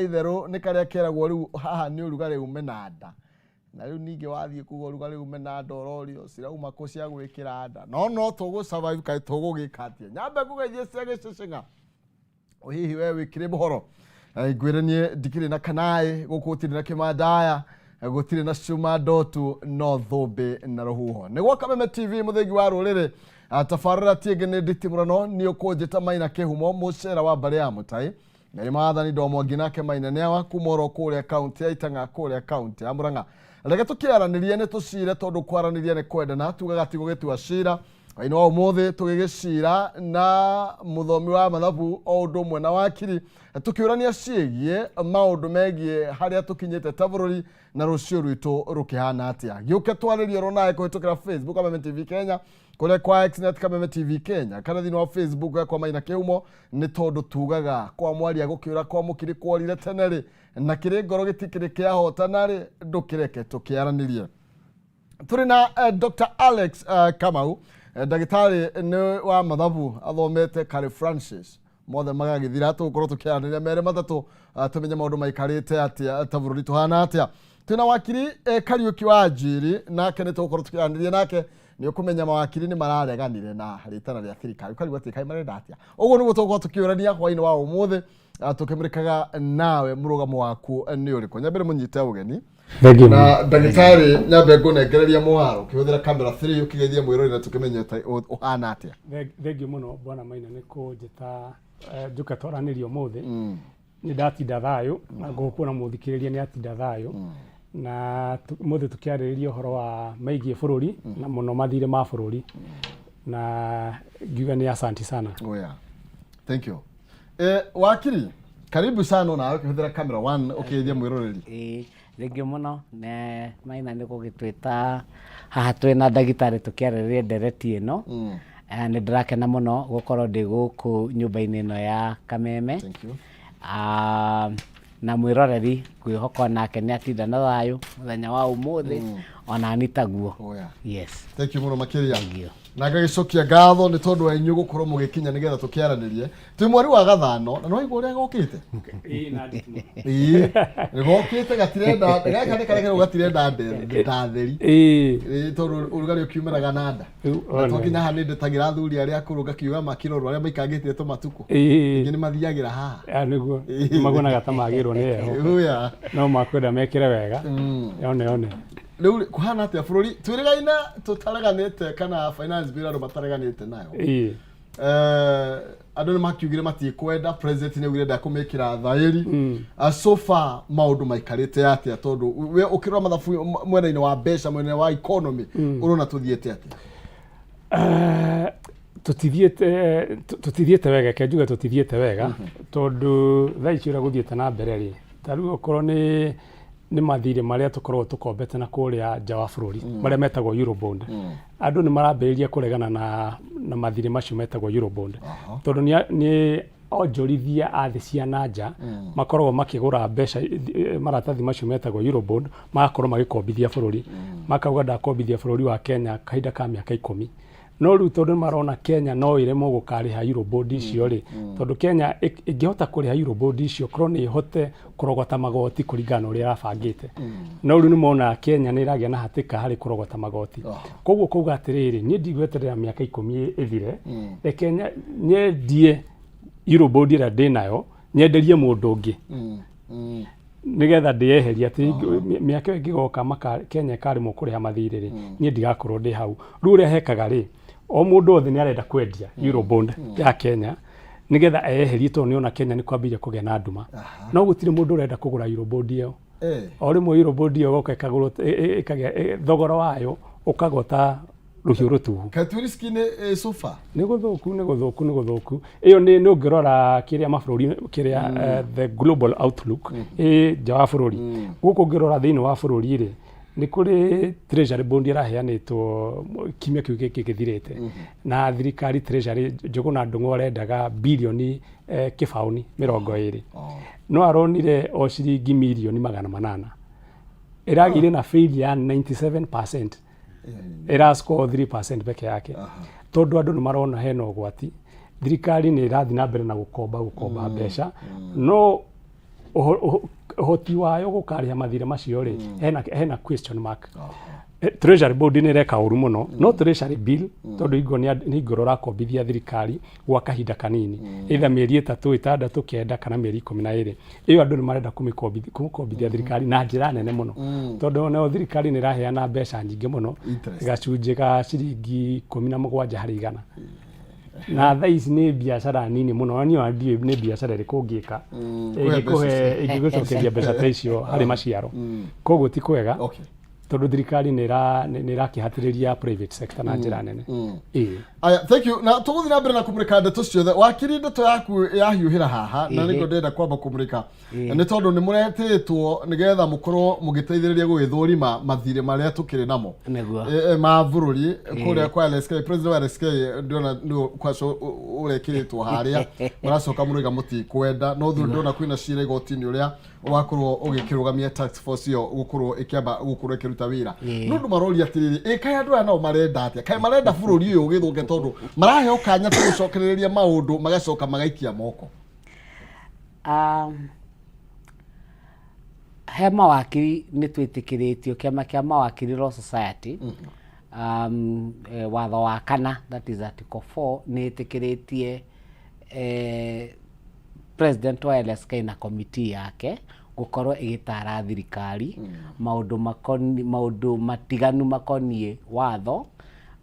Itherũ nĩ karĩa keragwo rĩu haha nĩ ũrugarĩ ume na nda na rĩu ningĩ wathiĩ kuga ũrugarĩ ume na nda ororio cirauma kũ cia gwĩkĩra nda no tũgũ survive kaĩ tũgũgĩka atĩa nyambe kũgeithie cia gĩcĩcĩng'a hihi we wĩkĩrĩ mũhoro ngwĩranie ndikĩrĩ na kanaĩ gũkũ gũtirĩ na kĩmandaya gũtirĩ na cuma ndotu no thũmbĩ na rũhuho nĩguo Kameme TV mũthĩgi wa rũrĩrĩ tabarĩra tiĩngĩ nĩ nditimũrano nĩ ũkũnjĩta Maina Kĩhumo mũcera wa mbarĩ ya Mũtai Mary Maathani Ndomwangi nake Maina nĩ wa kumoro kũrĩa kaunti ya Itang'a kũrĩa kaunti ya Murang'a reke tũkĩaranĩrie nĩ tũcire tondũ kwaranĩria nĩ kwendana tugaga tigo gĩtua cira waini wa ũmũthĩ tũgĩgĩcira na mũthomi wa mathabu o ũndũ ũmwe na wakiri tũkĩũrania ciĩgiĩ maũndũ megiĩ harĩa tũkinyĩte ta bũrũri na rũciũ rwitũ rũkĩhana atĩa gĩũke twarĩrie ronaye kũhĩtũkĩra Facebook Kameme TV Kenya kũrĩa kwa X net Kameme TV Kenya kana thĩinĩ wa Facebook kwa Maina Kĩhumo nĩ tondũ tugaga kwa mwaria gũkĩũra kwa mũkiri kworire tenerĩ na kĩrĩ ngoro gĩtikĩrĩ kĩahotana rĩ ndũkĩreke tũkĩaranĩrie tũrĩ na Dr. Alex Kamau ndagĩtarĩ nĩ wa mathabu athomete Kari Francis mothe magagĩthira tũgũkorwo tũkĩaranĩria merĩ matatũ tũmenye maũndũ maikarĩte atĩa ta bũrũri tũhana atĩa twĩna wakiri Kariuki wa Njiri nake nĩ tũgũkorwo tũkĩaranĩria nake nĩ ũkũmenya mawakiri nĩ marareganire na rĩtana rĩa thirikari ũkarigwo atĩ kaĩ marenda atĩa ũguo nĩguo tũgũkorwo tũkĩũrania hwainĩ wa ũmũthĩ tũkĩmũrĩkaga nawe mũrũgamo waku nĩ ũrĩkũ nyambere mũnyite ũgeni na ndagĩtarĩ nyambe ngũnengereria mũharo ũkĩhũthĩra kamera 3 ũkĩgeithia mwĩroreri na tũkĩmenye ũhana atĩa thengio mũno bwana Maina nĩ kũnjĩta njũke twaranĩrie ũmũthĩ nĩ ndatinda thayũ na ngũkuona mũthikĩrĩria nĩ atinda thayũ na mũthĩ tũkĩarĩrĩria ũhoro wa maigie bũrũri na mũno mathirĩ ma bũrũri na ngiuga nĩ asanti sana. Oh yeah. Thank you. Wakiri karibu sana na ukihũthĩra kamera 1 ũkĩgeithia mwĩroreri. Thengio mũno na Maina nĩ gũgĩtwĩta haha twĩna ndagĩtarĩ tũkĩarĩrĩria ndereti ĩno nĩ ndĩrakena mũno gũkorwo ndĩ gũkũ nyũmba-inĩ ĩno ya Kameme. Thank you. Na mwĩroreri kwĩhoka nake nĩ atinda na thayũ mũthenya wa ũmũthĩ ona nitaguo. Oh yeah. Yes. Thank you mũno makĩria. Thank you. Na ngagĩcokia ngatho nĩ tondũ wa inyuĩ gũkorwo mũgĩkinya nĩgetha tũkĩaranĩrie twĩ mweri wa gathano na no igũ ũrĩa gokĩte Na nditimo nĩ gokĩte gatirenda gaka nĩ kareke gatirenda ndatheri tondũ ũrugarĩ ũkiumĩraga na nda tũkinya haha nĩ ndetagĩra athuri arĩa akũrũ ngakiuga makirorwo arĩa maikangĩtie tũmatukũ ingĩ nĩ mathiagĩra haha nĩguo maguonaga ta magĩrwo nĩ heho no makwenda mekĩre wega yone rĩu kũhana atĩa bũrũri twĩrĩgaine tũtareganĩte kana finance bill andũ matareganĩte nayo andũ nĩ makiugire matikwenda president nĩ augire ndakũmĩkĩra thaĩri so far maũndũ maikarĩte atĩa tondũ we ũkĩrora mathabu mwena-inĩ wa mbeca mwena wa economy ũrona tũthiĩte atĩa tũtithiĩte wega kenjuge tũtithiĩte wega tondũ thaa ici ũrĩa gũthiĩte na mbere rĩ ta rĩu okorwo nĩ mathirĩ marĩa tũkoragwo tũkombete na kũrĩa nja wa bũrũri marĩa metagwo Eurobond andũ nĩ marambĩrĩria kũregana na mathirĩ macio metagwo Eurobond tondũ nĩ onjorithia a thĩ cia nanja makoragwo makĩgũra mbeca maratathi macio metagwo Eurobond magakorwo magĩkombithia bũrũri makauga ndakombithia bũrũri wa Kenya kahinda ka mĩaka 10 no rĩu tondũ marona Kenya no ĩremwo gũkarĩha Eurobond icio rĩ tondũ Kenya ĩngĩhota kũrĩha Eurobond icio korwo nĩ ĩhote kũrogota magoti kũringana na ũrĩa arabangĩte no rĩu nĩ mona Kenya nĩ ĩragĩa na hatĩka harĩ kũrogota magoti koguo kuuga atĩrĩrĩ niĩ ndigweterera mĩaka 10 ĩthire reke nyendie Eurobond ĩrĩa ndĩnayo nyenderie mũndũ ũngĩ nĩgetha ndĩeheria atĩ mĩaka ĩngĩgoka Kenya ĩkaremwo kũrĩha mathirĩ rĩ niĩ ndigakorwo ndĩ hau rĩu ũrĩa hekaga rĩ o mũndũ othe nĩ arenda kwendia Eurobond ya Kenya nĩgetha eyeherie tondũ nĩona Kenya nĩ kwambĩrĩria kũgĩa na nduma no gũtirĩ mũndũ ũrenda kũgũra Eurobond ĩyo o rĩmwe Eurobond ĩyo goka ĩkagĩa thogora wayo ũkagota rũhiũ rũtuhu katuriski nĩ sofa nĩ gũthũku ĩyo nĩ ũngĩrora kĩrĩa mabũrũri kĩrĩa the global outlook nja wa bũrũri gũkũ ũngĩrora thĩinĩ wa bũrũri rĩ nĩ kũrĩ treasury bond ĩraheanĩtwo kiumia kĩu gĩkĩ gĩthirĩte na thirikari treasury Njũgũna Ndung'u arendaga birioni kĩbaũni 20 no aronire o ciringi mirioni 800 ĩragĩire na failure ya 97% ĩrascore 3% peke yake tondũ andũ nĩ marona hena ũgwati thirikari nĩ ĩrathiĩ na mbere na gũkomba mbeca no hoti wayo gũkarĩha mathirĩ macio rĩ hena question mark. Treasury board nĩ reka ũru mũno no treasury bill tondũ ingo nĩ ngorora kombithia thirikari gwa kahinda kanini either mĩeri 3 6 9 kana mĩeri 12 iyo andũ nĩ marenda kũmĩkombithia thirikari na njĩra nene mũno tondũ no thirikari nĩ ĩraheana mbeca nyingĩ mũno gacunjĩ ga ciringi 17 harĩ igana na thaa ici nĩ biacara nini mũno niĩ ndiĩ nĩ biacara ĩrĩkũ ngĩka ĩngĩgũcokeria mbeca ta icio harĩ maciaro koguo ti kwega tondũ thirikari nĩ ĩrakĩhatĩrĩria private sector na njĩra nene. Aya, thank you. Na tũgũthiĩ na mbere na kũmũrĩka ndeto ciothe. Wakiri ndeto yaku yahiũhĩra haha na nĩguo ndenda kwamba kũmũrĩka. Nĩ tondũ nĩ mũretĩtwo nĩgetha mũkorwo mũgĩteithĩrĩria gũgĩthũrima mathirĩ marĩa tũkĩrĩ namo. Ma bũrũri kũrĩa kwa LSK president wa LSK ndona nĩ kwaco ũrekĩrĩtwo harĩa mũracoka mũrĩga mũtikwenda no thũ ndona kwĩna cira igoti-inĩ ũrĩa wakorwo ũgĩkĩrũgamia tax force ĩyo gũkorwo ĩkĩamba gũkorwo ĩkĩruta wĩra. No ndũ maroria atĩrĩrĩ kaĩ andũ aya nao marenda atĩa kaĩ marenda bũrũri ũyũ ũgĩthũke tondũ maraheo kanya tũgũcokereria maũndũ magacoka magaikia moko. He mawakiri nĩ twĩtĩkĩrĩtio kĩama kĩa mawakiri Law Society watho wa kana that is article 4 nĩ ĩtĩkĩrĩtie president wa LSK na committee yake gũkorwo ĩgĩtara thirikari maũndũ matiganu makoniĩ watho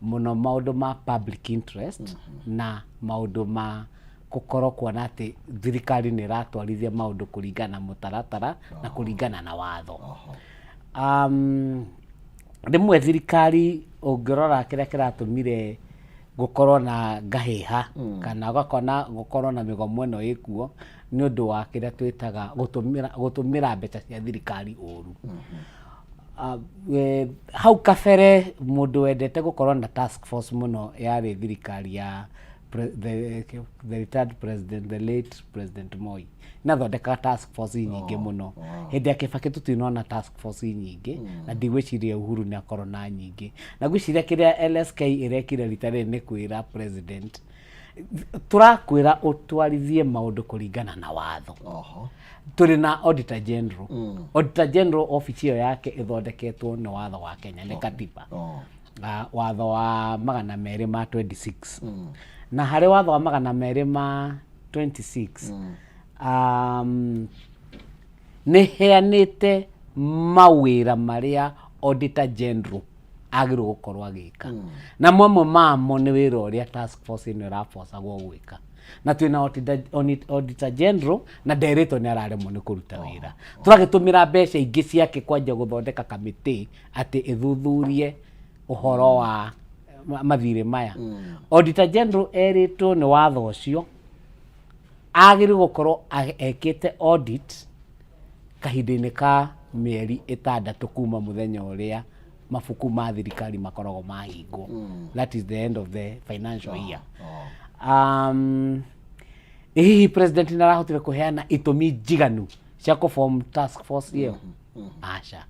mũno maũndũ ma public interest na maũndũ ma gũkorwo kuona atĩ thirikari nĩ ĩratwarithia maũndũ kũringana na mũtaratara na kũringana na watho. Rĩmwe thirikari ũngĩrora kĩrĩa kĩratũmire gũkorwo na ngahĩha kana gũkorwo na mĩgomo ĩno ĩkuo nĩ ũndũ wa kĩrĩa twĩtaga gũtũmĩra mbeca cia thirikari ũru. Hau kabere mũndũ wendete gũkorwo na task force mũno yarĩ thirikari ya the retired president, the late President Moi. Nathondeka task force nyingĩ mũno. Hĩndĩ ya Kibaki tũtinona task force nyingĩ na ndigwĩciria Uhuru nĩ akorwo na nyingĩ. Na gwĩciria kĩrĩa LSK ĩrekire rita rĩrĩ nĩ kwĩra president tũrakwĩra ũtwarithie maũndũ kũringana na watho. Tũrĩ na Auditor General. Auditor General office ĩyo yake ĩthondeketwo nĩ watho wa Kenya nĩ katiba. Watho wa 226. Na harĩ watho wa 226 nĩ heanĩte mawĩra marĩa Auditor General agĩrĩirwo gũkorwo agĩka. Na mamwe mamo nĩ wĩra ũrĩa task force ĩno ĩrabocagwo gwĩka. Na twĩna Auditor General na nderĩtwo nĩ araremwo nĩ kũruta wĩra. Tũragĩtũmĩra mbeca ingĩ ciake kwanja gũthondeka kamĩtĩ atĩ ĩthuthurie ũhoro wa mathirĩ maya. Auditor General erĩtwo nĩ watho ũcio agĩrĩirwo gũkorwo ekĩte audit kahinda-inĩ ka mĩeri 6 kuma mũthenya ũrĩa mabuku ma thirikari makoragwo mahingwo. That is the end of the financial year. Hihi president nĩ arahotire kũheana itũmi njiganu cia kũform task force ĩyo? Aca.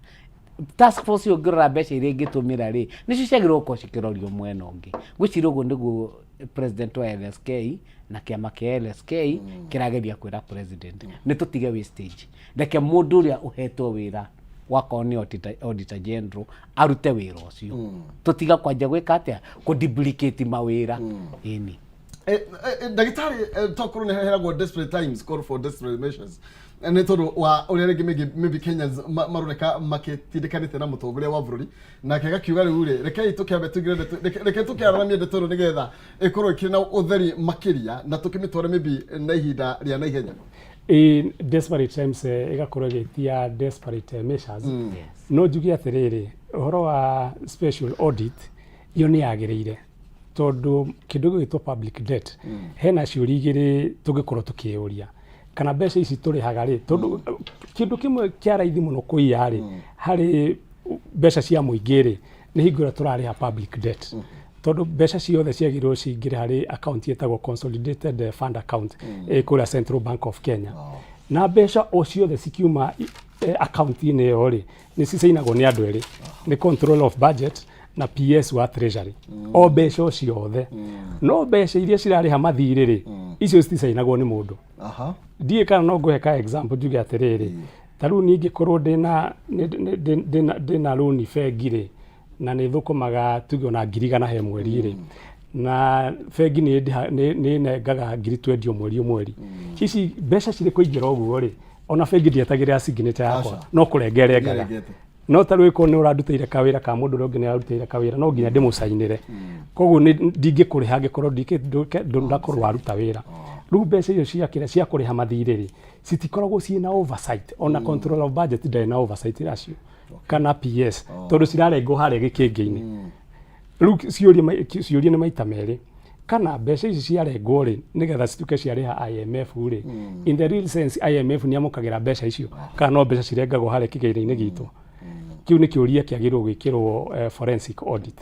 Task force ĩyo ngĩrora mbeca iria ingĩtũmĩra rĩ nĩcio ciagĩrĩirwo gũkorwo cikĩrorio mwena ũngĩ. Gwĩciria ũguo nĩguo president wa LSK na kĩama kĩa LSK kĩrageria kwĩra president nĩ tũtige wastage. Reke mũndũ ũrĩa ũhetwo wĩra wakorwo nĩ Auditor General arute wĩra ũcio. Tũtiga kwanja gwĩka atĩa kũ-duplicate mawĩra. Ĩni. Ndagĩtarĩ tokorwo nĩ heragwo desperate times call for desperate measures. Nĩ tondũ wa ũrĩa rĩngĩ maybe Kenyans maroneka makĩtindĩkanĩte na mũtongoria wa bũrũri nake gakiuga rĩu rĩ rekei tũkĩambe tũkĩaranamia ndeto ĩno nĩgetha ĩkorwo ĩkĩrĩ na ũtheri makĩria na tũkĩmĩtware maybe na ihinda rĩa na ihenya. Desperate times ĩgakorwo ĩgĩtia desperate measures. No njuge atĩrĩrĩ ũhoro wa special audit yo nĩ yagĩrĩire tondũ kĩndũ gĩgwĩtwo public debt hena ciũria igĩrĩ tũngĩkorwo tũkĩũria kana mbeca ici tũrĩhaga rĩ tondũ kĩndũ kĩmwe kĩa raithi mũno kũiya rĩ harĩ mbeca cia mũingĩ rĩ nĩ hingo ĩrĩa tũrarĩha public debt tondũ mbeca ciothe ciagĩrĩirwo cingĩre harĩ account ĩtagwo consolidated fund account kũrĩa Central Bank of Kenya. Na mbeca o ciothe cikiuma account-inĩ ĩyo rĩ nĩ cicainagwo nĩ andũ erĩ nĩ control of budget na PS wa treasury o mbeca ciothe no mbeca iria cirarĩha mathirĩ rĩ icio citicainagwo nĩ mũndũ ndiĩ kana no ngũhe ka example njuge atĩrĩrĩ ta rĩu niĩ ingĩkorwo ndĩna loan bengi rĩ na nĩ thũkũmaga tuge ona 100,000 he mweri rĩ na bengi nĩ nengaga 20,000 mweri ici mbeca cirĩ kũingĩra ũguo rĩ ona bengi ndietagĩrĩra signature yakwa no kũrengerengaga no ta rĩu ĩkorwo nĩ ũrandutĩire kawĩra ka mũndũ ũrĩa ũngĩ nĩ ararutĩire kawĩra no nginya ndĩmũcainĩre koguo ndingĩkũrĩha angĩkorwo ndũnakorwo waruta wĩra rĩu mbeca icio cia kũrĩha mathirĩ rĩ citikoragwo ciĩna oversight ona control of budget ndarĩ na oversight racio kana PS tondũ cirarengwo harĩa gĩkĩngĩ-inĩ rĩu ciũria nĩ maita merĩ kana mbeca ici ciarengwo rĩ nĩgetha cituĩke ciarĩha IMF rĩ in the real sense IMF nĩ amũkagĩra mbeca icio kana no mbeca cirengagwo harĩa kĩgĩna-inĩ gitũ kiu nĩ kĩũria kĩagĩrĩirwo gwĩkĩrwo forensic audit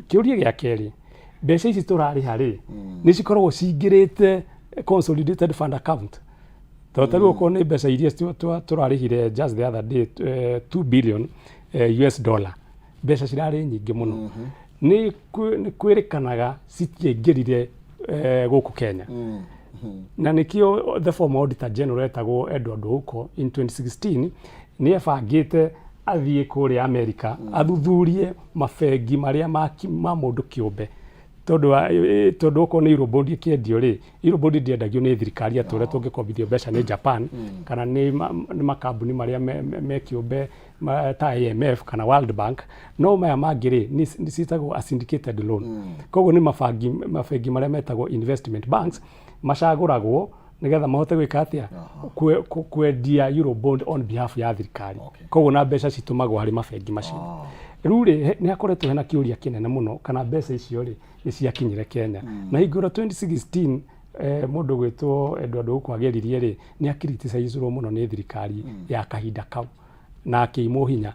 kĩũria gĩa kerĩ mbeca ici tũrarĩha rĩ nĩ cikoragwo cingĩrĩte consolidated fund account tondũ okorwo nĩ mbeca iria tũrarĩhire just the other day 2 billion US dollar mbeca cirarĩ nyingĩ mũno nĩ kwĩrĩkanaga citiaingĩrire gũkũ Kenya na nĩkĩo the former auditor general etagwo Edward Ouko in 2016 nĩ ebangĩte athiĩ kũrĩa Amerika athuthurie mabengi marĩa ma mũndũ kĩũmbe tondũ okorwo nĩ Eurobond kĩendio rĩ Eurobond ndiendagio nĩ thirikari atũre tũngĩkombithio mbeca nĩ Japan kana nĩ makambuni marĩa me kĩũmbe ta IMF kana World Bank no maya mangĩ rĩ nĩ citagwo a syndicated loan koguo nĩ mabengi marĩa metagwo investment banks macagũragwo nĩgetha mahote gwĩka atĩa kwendia Eurobond on behalf ya thirikari koguo na mbeca citumagwo harĩ mabengi macio rĩu rĩ nĩ hakoretwo hena kĩũria kĩnene mũno kana mbeca icio rĩ nĩ ciakinyire Kenya na hingũra 2016 mũndũ gwĩtwo Edward Ouko ageririe rĩ nĩ akiriticaizirwo mũno nĩ thirikari ya kahinda kau na akĩimwo hinya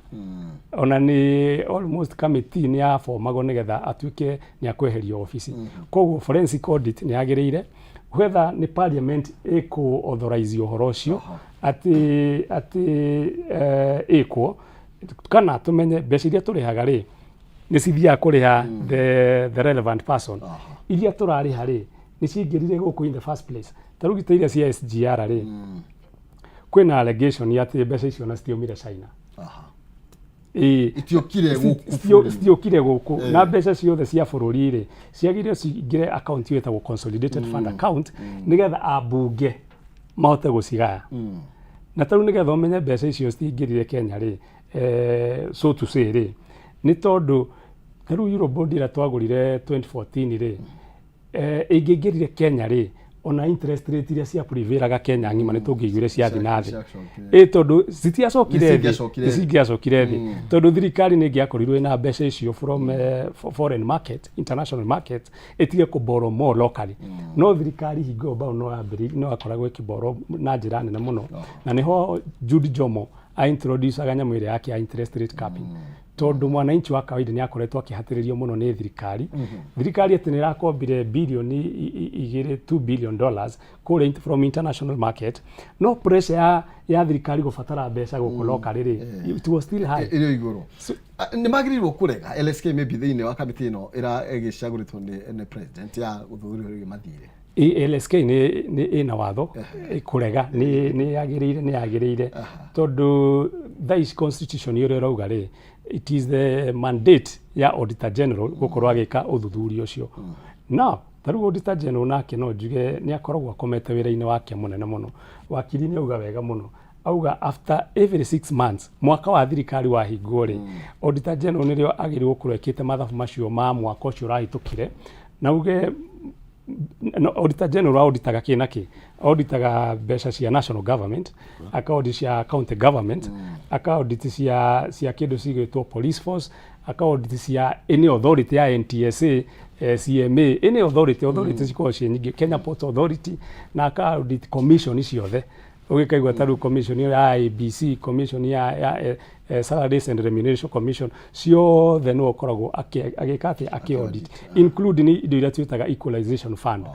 ona nĩ almost committee nĩ yafomagwo nĩgetha atuĩke nĩ akweherio ofici koguo forensic audit nĩ yagĩrĩire whether nĩ parliament ĩkũ authorize ũhoro ũcio atĩ ĩkwo kana tũmenye mbeca iria tũrĩhaga rĩ nĩ cithiaga kũrĩha the relevant person iria tũrarĩha rĩ nĩ cingĩrire gũkũ in the first place ta rĩu gita iria cia SGR rĩ kwĩna allegation atĩ mbeca icio na citiumire China itiokire gũkũ na mbeca ciothe cia bũrũri rĩ ciagĩrĩirwo cingĩre account yetagwo consolidated fund account nĩgetha ambunge mahote gũcigaya na ta rĩu nĩgetha ũmenye mbeca icio citingĩrire Kenya rĩ so to say rĩ nĩ tondũ ta rĩu Eurobond ĩrĩa twagũrire 2014 rĩ ĩngĩingĩrire Kenya rĩ ona interest rate iria cia prevairaga Kenya ng'ima nĩ tũngĩiguire ciathi na thĩ tondũ citiacokire thĩ tondũ thirikari nĩ ĩngĩakorirwo ĩna mbeca icio from foreign market international market ĩtige kũborrow more locally no thirikari hingo bao no akoragwo ĩkĩborrow na njĩra nene mũno na nĩho Jude Jomo introduceaga nyamũ ĩrĩa yake ya interest rate capping tondũ mwananchi wa kawaida nĩ akoretwo akĩhatĩrĩrio mũno nĩ thirikari atĩ nĩ ĩrakombire bilioni 2 billion dollars kũrĩa from international market no pressure ya thirikari gũbatara mbeca gũkũ locally rĩ it was still high ĩrĩ igũrũ nĩ magĩrĩirwo kũrega LSK maybe thĩinĩ wa kamĩtĩ ĩno ĩgĩcagũrĩtwo nĩ president ya gũthuthuria mathirĩ LSK nĩ ĩna watho kũrega nĩ yagĩrĩire tondũ the constitution ĩrĩa ĩrauga rĩ it is the mandate ya auditor general gũkorwo agĩka ũthuthuria ũcio now tarĩu auditor general nake no njuge nĩ akoragwo akomete wĩra-inĩ wake mũnene mũno wakiri nĩ auga wega mũno auga after every 6 months mwaka wa thirikari wahingwo rĩ auditor general nĩrĩo agĩrĩirwo kũrekĩte mathabu macio ma mwaka ũcio ũrahĩtũkire na uge auditor general auditaga kĩnakĩ auditaga mbeca cia national government akaudit cia county government akaudit cia kĩndũ cigĩtwo police force akaudit cia any authority ya NTSA CMA any authority cikoragwo ciĩ nyingĩ Kenya Ports Authority na akaudit commission ciothe ũgĩkaigua ta rĩu commission ya IEBC commission ya Salaries and Remuneration Commission ciothe no ũkoragwo agĩka atĩ akĩaudit including indo iria twĩtaga equalization fund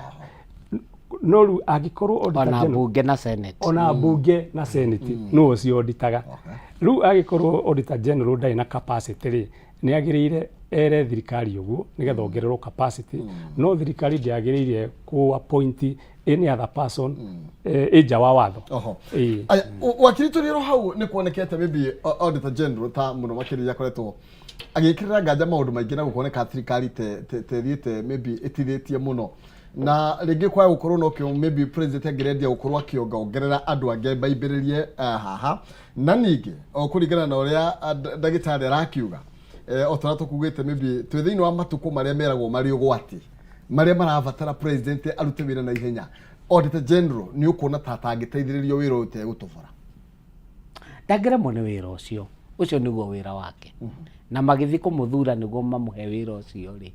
no rĩu angĩkorwo auditor ona bunge na senate ona bunge na senate no cio auditaga rĩu angĩkorwo auditor general ndarĩ na capacity rĩ nĩ agĩrĩire ere thirikari ũguo nĩgetha ongererwo capacity no thirikari ndĩagĩrĩire ku appoint any other person nja wa watho. Wakiri tũrĩro hau nĩ kuonekete maybe Auditor General ta mũno makĩria akoretwo agĩkĩrĩra nganja maũndũ maingĩ na gũkoneka thirikari tethiĩte maybe ĩtithĩtie mũno na rĩngĩ kwa gũkorwo no kĩo maybe president angĩrendia gũkorwo akĩongerera andũ angĩ maimbĩrĩrie haha na ningĩ kũringana na ũrĩa ndagĩtarĩ arakiuga otara tukugĩte maybe twĩ thĩinĩ wa matukũ marĩa meragwo marĩ ũgwati marĩa marabatara president arute wĩra na ihenya. Auditor General nĩ ũkuona ta angĩteithĩrĩrio wĩra ũyũ tegũtũbara? Ndangĩremwo nĩ wĩra ũcio nĩguo wĩra wake na magĩthiĩ kũmũthura nĩguo mamũhe wĩra ũcio rĩ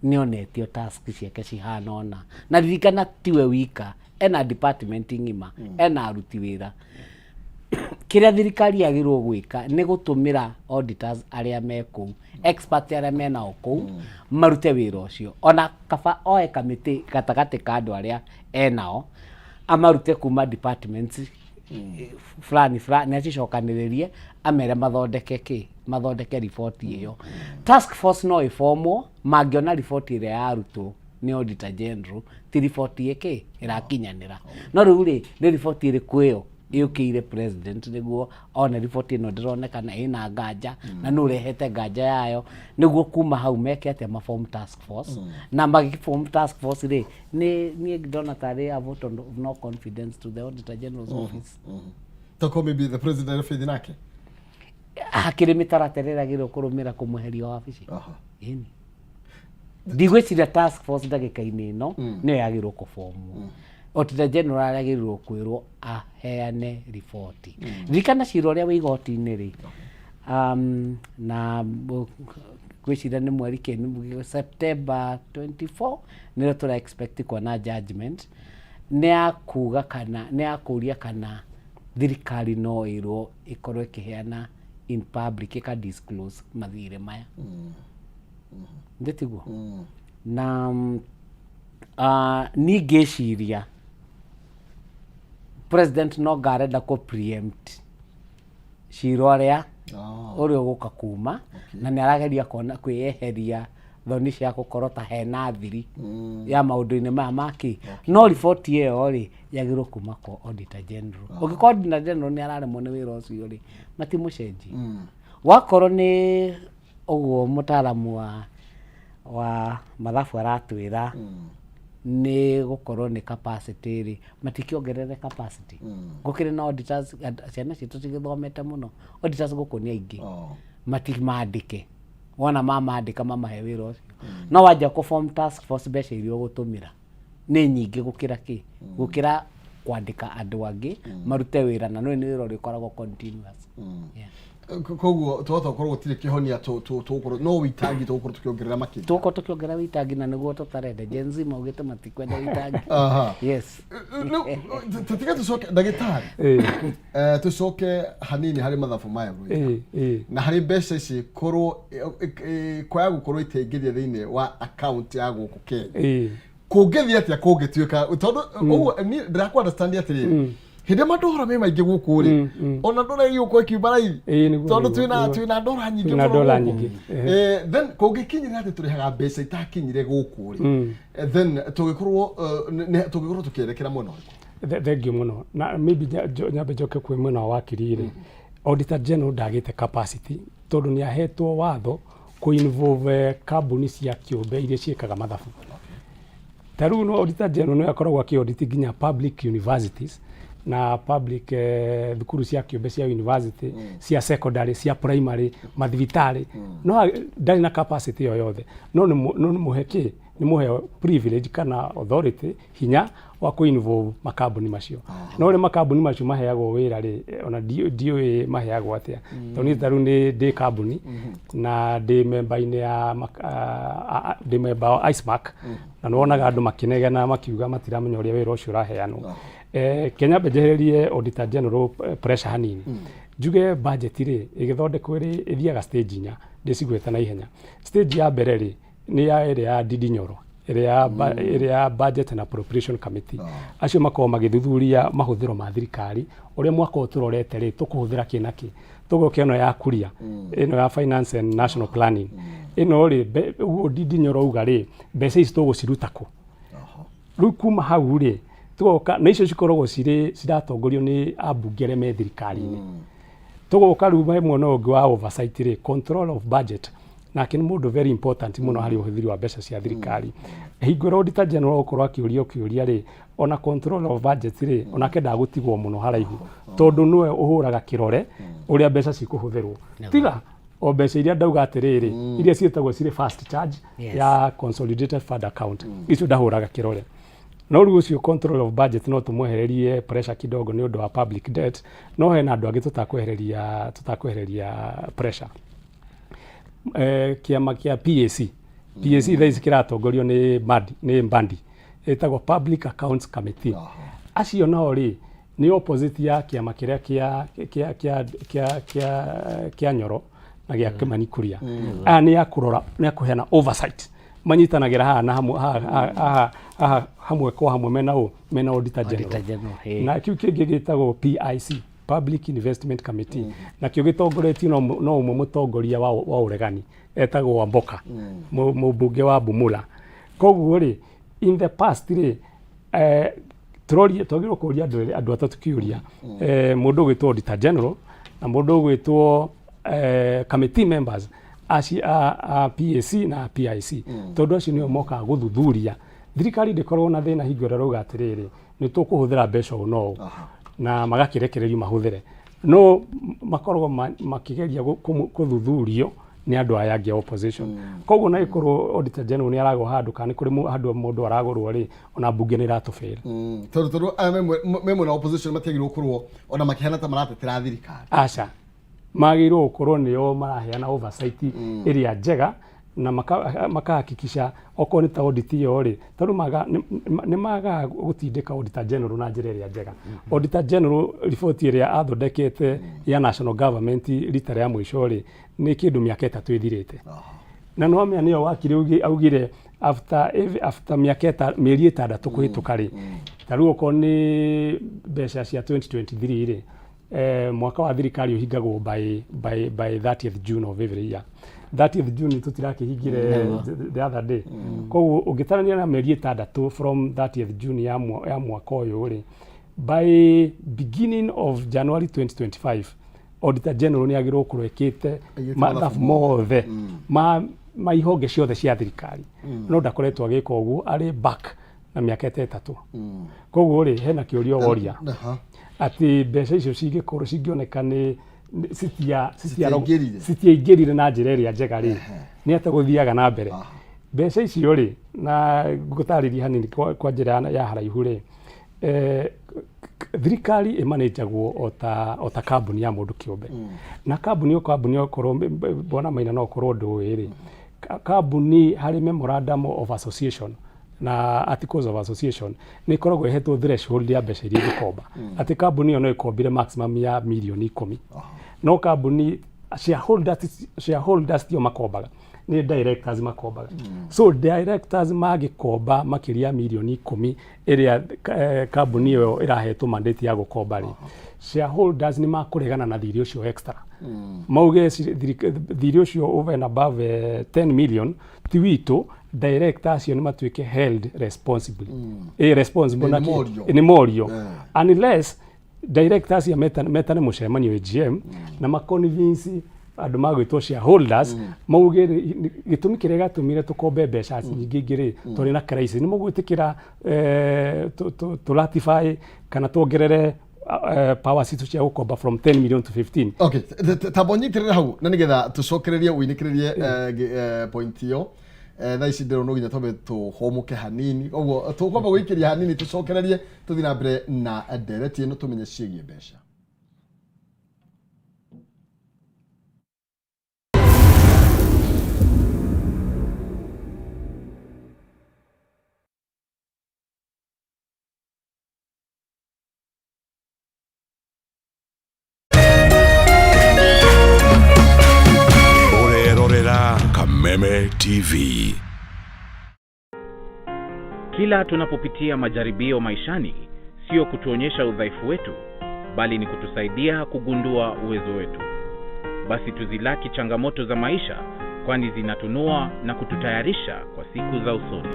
nĩonetio task ciake cihana ona na ririkana tiwe wika ena department ng'ima ena aruti wĩra. Kĩrĩa thirikari yagĩrĩirwo gwĩka nĩ gũtũmĩra auditors arĩa me kũu expert arĩa menao kũu marute wĩra ũcio ona kaba oe kamĩtĩ gatagatĩ ka andũ arĩa enao amarute kuma departments fulani nĩacicokanĩrĩrie amere mathondeke riboti ĩyo. Task force no ĩfomwo mangĩona riboti ĩrĩa yarutwo nĩ Auditor General ti riboti ĩrakinyanĩra no rĩu rĩ nĩ riboti ĩrĩkũ ĩyo yũkĩire president nĩguo one riboti ĩno ndĩronekana ĩna nganja na nĩ ũrehete nganja yayo nĩguo kuma hau meke atĩa maform task force na magĩform task force rĩ niĩ ndona tarĩ a vote of no confidence to the Auditor General's office. Toko maybe the president faith nake hakĩrĩ mĩtaratara ĩragĩrĩirwo kũrũmĩra kũmweheria wabici. Ndigwĩciria task force ndagĩka-inĩ ĩno nĩyo yagĩrĩirwo kũbomwo. Auditor General agĩrĩirwo kwĩrwo aheane riboti. Ririkana cira ũrĩa wĩ igoti-inĩ rĩ na gwĩciria nĩ mweri September 24 nĩrĩo tũra expect kuona judgment nĩakũria kana thirikari no ĩrwo ĩkorwo ĩkĩheana in public ĩka disclose mathirĩ maya. Ndĩtiguo na ningĩciria president no ngarenda kũ preempt cira ũrĩa ũgũka kuma na nĩ arageria kwĩyeheria thoni cia gũkorwo ta hena thiri ya maũndũ-inĩ maya maki no riboti ĩyo rĩ yagĩrĩirwo kuma kwa Auditor General. Ũngĩkorwo Auditor General nĩ araremwo nĩ wĩra ũcio rĩ matimũcenjie. Wakorwo nĩ ũguo mũtaaramu wa mathabu aratwĩra nĩ gũkorwo nĩ capacity rĩ matikĩongerere capacity. Gũkĩrĩ na auditors ciana citũ cigĩthomete mũno auditors gũkũ nĩ aingĩ matimandĩke wona mamandĩka mamahe wĩra ũcio no wanja kũform task force mbeca iria ũgũtũmĩra nĩ nyingĩ gũkĩra kwandĩka andũ angĩ marute wĩra na nĩ wĩra ũrĩa ũkoragwo continuous. Koguo tuhota gũkorwo gũtirĩ kĩhonia tũgũkorwo no witangi tũgũkorwo tũkĩongerera makĩria tũgũkorwo tũkĩongerera witangi na nĩguo tũtarenda Gen Z maugĩte matikwenda witangi. Yes. Tũtige tũcoke ndagĩtarĩ tũcoke hanini harĩ mathabu maya na harĩ mbeca ici korwo kwaya gũkorwo iteingĩria thĩinĩ wa account ya gũkũ Kenya kũngĩthiĩ atĩa kũngĩtuĩka tondũ ũguo ndĩrakũ understand atĩrĩrĩ hĩndĩ madola me maingĩ gũkũ rĩ ona dola hiyo kwa kibarai tondũ twĩna dola nyingĩ then kũngĩkinyĩra atĩ tũrehaga mbeca itakinyire gũkũ rĩ then tũgĩkorwo tũkĩerekera mũno. Thengiũ mũno na maybe nyambe njoke kwĩ mwena wa wakiri rĩ Auditor General ndagĩte capacity tondũ nĩ ahetwo watho kũ-involve kambuni cia kĩũmbe iria ciĩkaga mathabu. Tarĩu no Auditor General no akoragwo akĩ-audit nginya public universities na public thukuru cia kĩũmbe cia university cia secondary cia primary mathibitarĩ no ndarĩ na capacity o yothe no nĩ mũhe nĩ mũhe privilege kana authority hinya wa kũ-involve makambuni macio no rĩ makambuni macio maheagwo wĩra rĩ ona ndiũĩ maheagwo atĩa tondũ niĩ tarĩu ndĩ kambuni na ndĩ member-inĩ ya ndĩ member wa ICEMAC na nĩwonaga andũ makĩnegena makiuga matiramenya ũrĩa wĩra ũcio ũraheanwo. Kenya mbenjehererie Auditor General pressure hanini njuge budget rĩ ĩgĩthondekwo rĩ ĩthiaga stage inya ndĩcigweta na ihenya. Stage ya mbere rĩ nĩ ya ĩrĩa ya Ndindi Nyoro ĩrĩa budget and appropriation committee acio makorwo magĩthuthuria mahũthĩro ma thirikari ũrĩa mwaka ũtũrorete rĩ tũkũhũthĩra kĩ na kĩ tũgoke ĩno ya kuria ĩno ya finance and national planning ĩno rĩ ũguo Ndinyo uga rĩ mbeca ici tũgũciruta kũ rĩu kuma hau rĩ tũgoka na icio cikoragwo ciratongorio nĩ ambunge arĩa me thirikari-inĩ tũgoka rĩu mwena ũngĩ wa oversight rĩ control of budget nake nĩ mũndũ very important mũno harĩ ũhũthĩri wa mbeca cia thirikari hingo ĩrĩa Auditor General gũkorwo akĩũria rĩ ona control of budget rĩ onake ndagũtigwo mũno haraihu tondũ nĩwe ũhũraga kĩrore ũrĩa mbeca cikũhũthĩrwo tiga o mbeca iria ndauga atĩrĩrĩ iria ciĩtagwo cirĩ fast charge ya consolidated fund account icio ndahũraga kĩrore no rĩu ũcio control of budget no tũmwehererie pressure kidogo nĩ ũndũ wa public debt no hena andũ angĩ tũtakwehereria pressure kĩama kĩa PAC thaa ici kĩratongorio nĩ Mbandi ĩtagwo Public Accounts Committee acio nao rĩ nĩ opposite ya kĩama kĩrĩa kĩa Nyoro na gĩa Kimani Kuria aya nĩ ya kũrora nĩ kũheana oversight manyitanagĩra haha na hamwe kwa hamwe mena Auditor General na kĩu kĩngĩ gĩtagwo PIC Public Investment Committee na kĩo gĩtongoretio no ũmwe mũtongoria wa ũregani etagwo Wamboka mũmbunge wa Bumula koguo rĩ in the past rĩ twagĩrĩirwo kũria andũ atatũ kĩũria mũndũ ũgwĩtwo Auditor General na mũndũ ũgwĩtwo committee members a PAC na PIC tondũ acio nĩo mokaga gũthuthuria thirikari ndĩkorwo na thĩna hingo ĩrĩa rauga atĩrĩrĩ nĩ tũkũhũthĩra mbeca ũũ no na magakĩrekererio mahũthĩre no makoragwo makĩgeria kũthuthurio nĩ andũ aya angĩ opposition koguo na ikorwo Auditor General nĩ aragwo handũ kana kũrĩ handũ mũndũ aragorwo rĩ ona bunge nĩ iratũbĩra tondũ memwe na opposition matiagĩrĩirwo gũkorwo ona makĩhana ta maratetera thirikari aca magĩrĩirwo gũkorwo nĩo maraheana oversight ĩrĩa njega na makahakikisha okorwo nĩ ta audit ĩyo rĩ tondũ nĩ magaga gũtindĩka Auditor General na njĩra ĩrĩa njega Auditor General report ĩrĩa athondekete ya national government rita rĩa mũico rĩ nĩ kĩndũ mĩaka 3 ĩthirĩte na no mĩa nĩyo wakire augire after mĩeri 6 kũhĩtũka rĩ tarĩu okorwo nĩ mbeca cia 2023 rĩ mwaka wa thirikari ũhingagwo by 30th June of every year 30th June tũtirakĩhingire the other day koguo ũngĩtarania na mĩeri 6 from 30th June ya mwaka ũyũ rĩ by beginning of January 2025 Auditor General nĩ agĩrĩirwo gũkorwo ĩkĩte mathabu mothe ma ihonge ciothe cia thirikari no ndakoretwo agĩka ũguo arĩ back na mĩaka 3 koguo rĩ hena kĩũria woria atĩ mbeca icio cingĩkorwo cingĩoneka nĩ citiaingĩrire na njĩra ĩrĩa njega rĩ nĩ atĩ gũthiaga na mbere mbeca icio rĩ na gũtarĩria hanini kwa njĩra ya haraihu rĩ thirikari ĩmanĩjagwo o ta kambuni ya mũndũ kĩũmbe na kambuni okorwo bona maina no okorwo ũndũ ũyũ rĩ kambuni harĩ memorandum of association na articles of association nĩ ikoragwo ihetwo threshold ya mbeca iria igũkomba atĩ kambuni ĩyo no ĩkombire maximum ya mirioni 10 no kambuni shareholders tio makombaga nĩ directors makombaga so directors magĩkomba makĩria ya mirioni 10 ĩrĩa kambuni ĩyo ĩrahetwo mandate ya gũkomba rĩ shareholders nĩ makũregana na thirĩ ũcio extra mauge thirĩ ũcio over and above 10 million ti witũ director acio nĩ matuĩke held responsible responsible na nĩ morio unless directors ya metane mũcemanio AGM na maconvince andũ magwĩtwo shareholders mauge gĩtũmi kĩrĩa gatũmire tũkombe mbeca nyingĩ ngĩrĩ tũrĩ na crisis nĩ mũgwĩtĩkĩra tũratify kana tuongerere power citu cia gũkomba from 10 million to 15 okay tabonyitĩrĩra hau na nĩgetha tũcokererie ũinĩkĩrĩrie point ĩyo thaa ici ndĩrona no nginya twambe tũhũmũke hanini ũguo tũkwamba gũikĩria hanini tũcokererie tũthiĩ na mbere na ndereti ĩno tũmenye ciĩgiĩ mbeca Meme TV. Kila tunapopitia majaribio maishani, sio kutuonyesha udhaifu wetu, bali ni kutusaidia kugundua uwezo wetu. Basi tuzilaki changamoto za maisha, kwani zinatunua na kututayarisha kwa siku za usoni.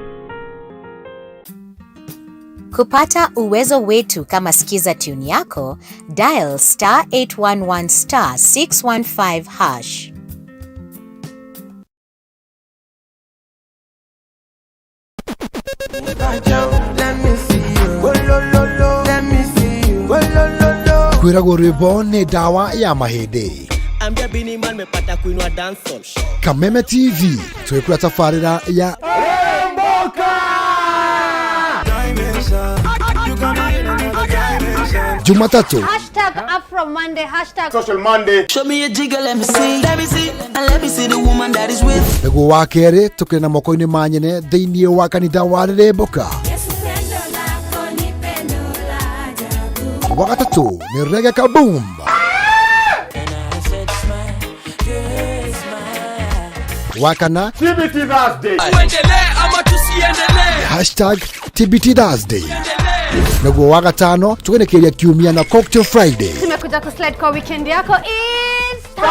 Kupata uwezo wetu kama sikiza tune yako, dial *811 *615#. Kwiragwo rwimbo ni dawa ya mahindi. Ambia Bini Man mepata kuinua dancehall. Kameme TV twekura tafarira ya Jumatatu #AfroMonday #Social Monday. Show me a jigger, let me see. Let me see. And let me see the woman that is with. Nego wa kere tukire na moko-ini manyene thiini wa kanitha wa Rirembuka. Wakatatu ni Reggae Kaboom. Wakana TBT Thursday. #TBT Thursday. Nego wa gatano tugenekeria kiumia na Cocktail Friday. Tumekuja kuslide kwa weekend yako Easter.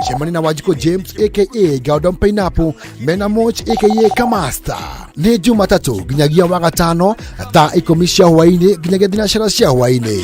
Shemani na Wajiko James aka Gaudon Pineapple, Mena Moch aka Kamasta. Ni Jumatatu ginyagia wa gatano thaa 10 cia hwaini ginyagia thinacara cia hwaini.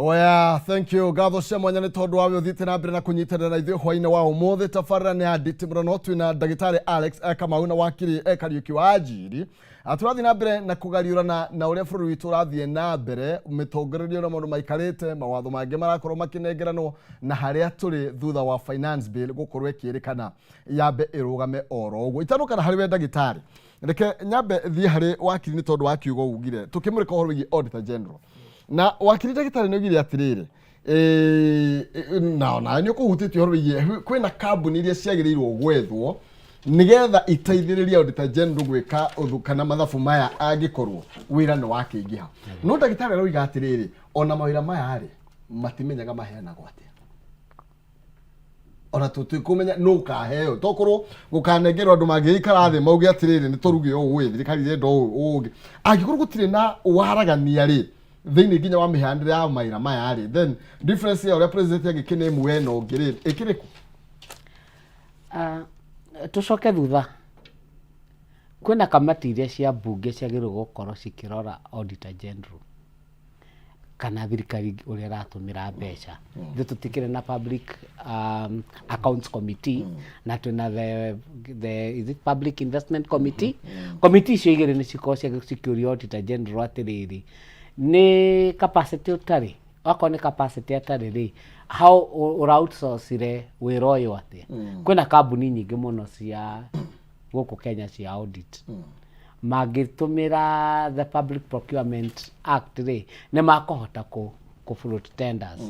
Oya, thank you. Gatho cia mwanya ni tondu wawe uthite na mbere na kunyitanira na ithuĩ hwainĩ wa ũmũthĩ. Tabarĩra nĩ ya nditimũrano twĩna ndagĩtarĩ Alex Kamau na wakiri Kariuki wa Njiri. Tũrathiĩ na mbere na kũgariũrana na ũrĩa bũrũri witũ ũrathiĩ na mbere mĩtongorerio na maũndũ maikarĩte, mawatho mangĩ marakorwo makĩnengeranwo na harĩa tũrĩ thutha wa finance bill gũkorwo ĩkĩrĩkana yambe ĩrũgame oro ũguo. Itanũkana harĩ we ndagĩtarĩ, reke nyambe thiĩ harĩ wakiri nĩ tondũ wakiuga ugire tũkĩmũrĩka ũhoro wĩgiĩ Auditor General. Na wakiri ndagĩtarĩ nĩ ugire atĩrĩrĩ na nĩ ũkũhutĩtie ũhoro wĩgiĩ kwĩna kambuni iria ciagĩrĩirwo gwethwo nigetha iteithĩrĩrie Auditor General gwĩka kana mathabu maya angĩkorwo wĩra nĩ wakĩingĩha. No ndagĩtarĩ aroiga atĩrĩrĩ ona mawĩra maya rĩ matimenyaga maheanagwo atĩa. Ona tũtikũmenya nũ kaheo tokorwo gũkanengerwo andũ mangĩikara thĩ mauge atĩrĩrĩ nĩ tũruge ũũ thirikari irenda ũũ ũngĩ. Angĩkorwo gũtirĩ na waragania rĩ thĩinĩ nginya wa mĩhandĩre ya mawĩra maya rĩ then difference ya ũrĩa president agĩkĩnemu we no ngĩrĩ ĩkĩrĩkũ? Tucoke thutha. Kwĩna kamati iria cia mbunge ciagĩrĩirwo gũkorwo cikĩrora Auditor General kana thirikari ũrĩa ĩratũmĩra mbeca. Ithuĩ tũtikĩrĩ na Public Accounts Committee na twĩna the is it Public Investment Committee. Committee icio igĩrĩ nĩ cikorwo cikĩũria Auditor General atĩrĩrĩ nĩ capacity ũtarĩ, okorwo nĩ capacity atarĩ rĩ how ũra-outsource-ire wĩra ũyũ atĩa. Kwĩna kambuni nyingĩ mũno cia gũkũ Kenya cia audit mangĩtũmĩra the Public Procurement Act rĩ nĩ makũhota float tenders.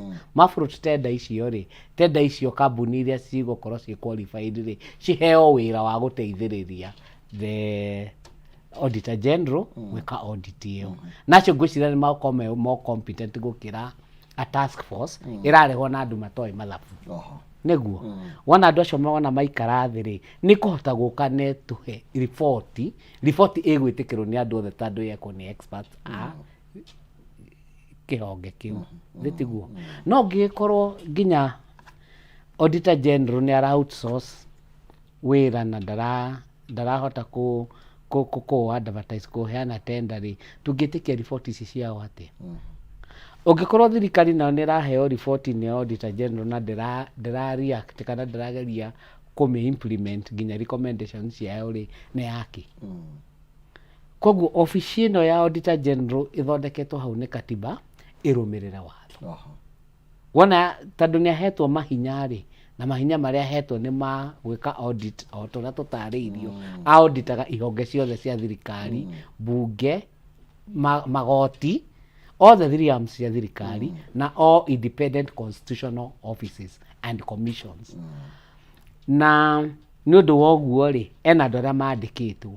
Float tender icio rĩ tender icio kambuni iria cigũkorwo ciĩ qualified rĩ ciheo wĩra wa gũteithĩrĩria the Auditor General gwĩka audit ĩyo. Nacio ngwĩciria nĩ makorwo more competent gũkĩra a task force ĩrarehwo na andũ matoĩ mathabu. Nĩguo wona andũ acio mona maikara thĩ rĩ nĩ kũhota gũka netũhe riboti ĩgwĩtĩkĩrwo nĩ andũ othe tondũ yeko nĩ experts a kĩhonge kĩu thĩtiguo no ngĩkorwo nginya Auditor General nĩ ara outsource wĩra na ndarahota ku advertise kuheana tender rĩ tũngĩtĩkia riboti ici ciao atĩa ũngĩkorwo thirikari nayo nĩ ĩraheo riboti nĩ Auditor General na ndĩra react kana ndĩrageria kũmĩ implement nginya recommendations ciao rĩ nĩ yaki koguo ofici ĩno ya Auditor General ĩthondeketwo hau nĩ katiba ĩrũmĩrĩre watho wona tondũ nĩ ahetwo mahinya rĩ na mahinya marĩa ahetwo nĩ ma gwĩka audit o tũrĩa tũtarĩirio auditaga ihonge ciothe cia thirikari bunge magoti all the three arms cia thirikari na all independent constitutional offices and commissions na nĩ ũndũ wa ũguo rĩ ena andũ arĩa mandĩkĩtwo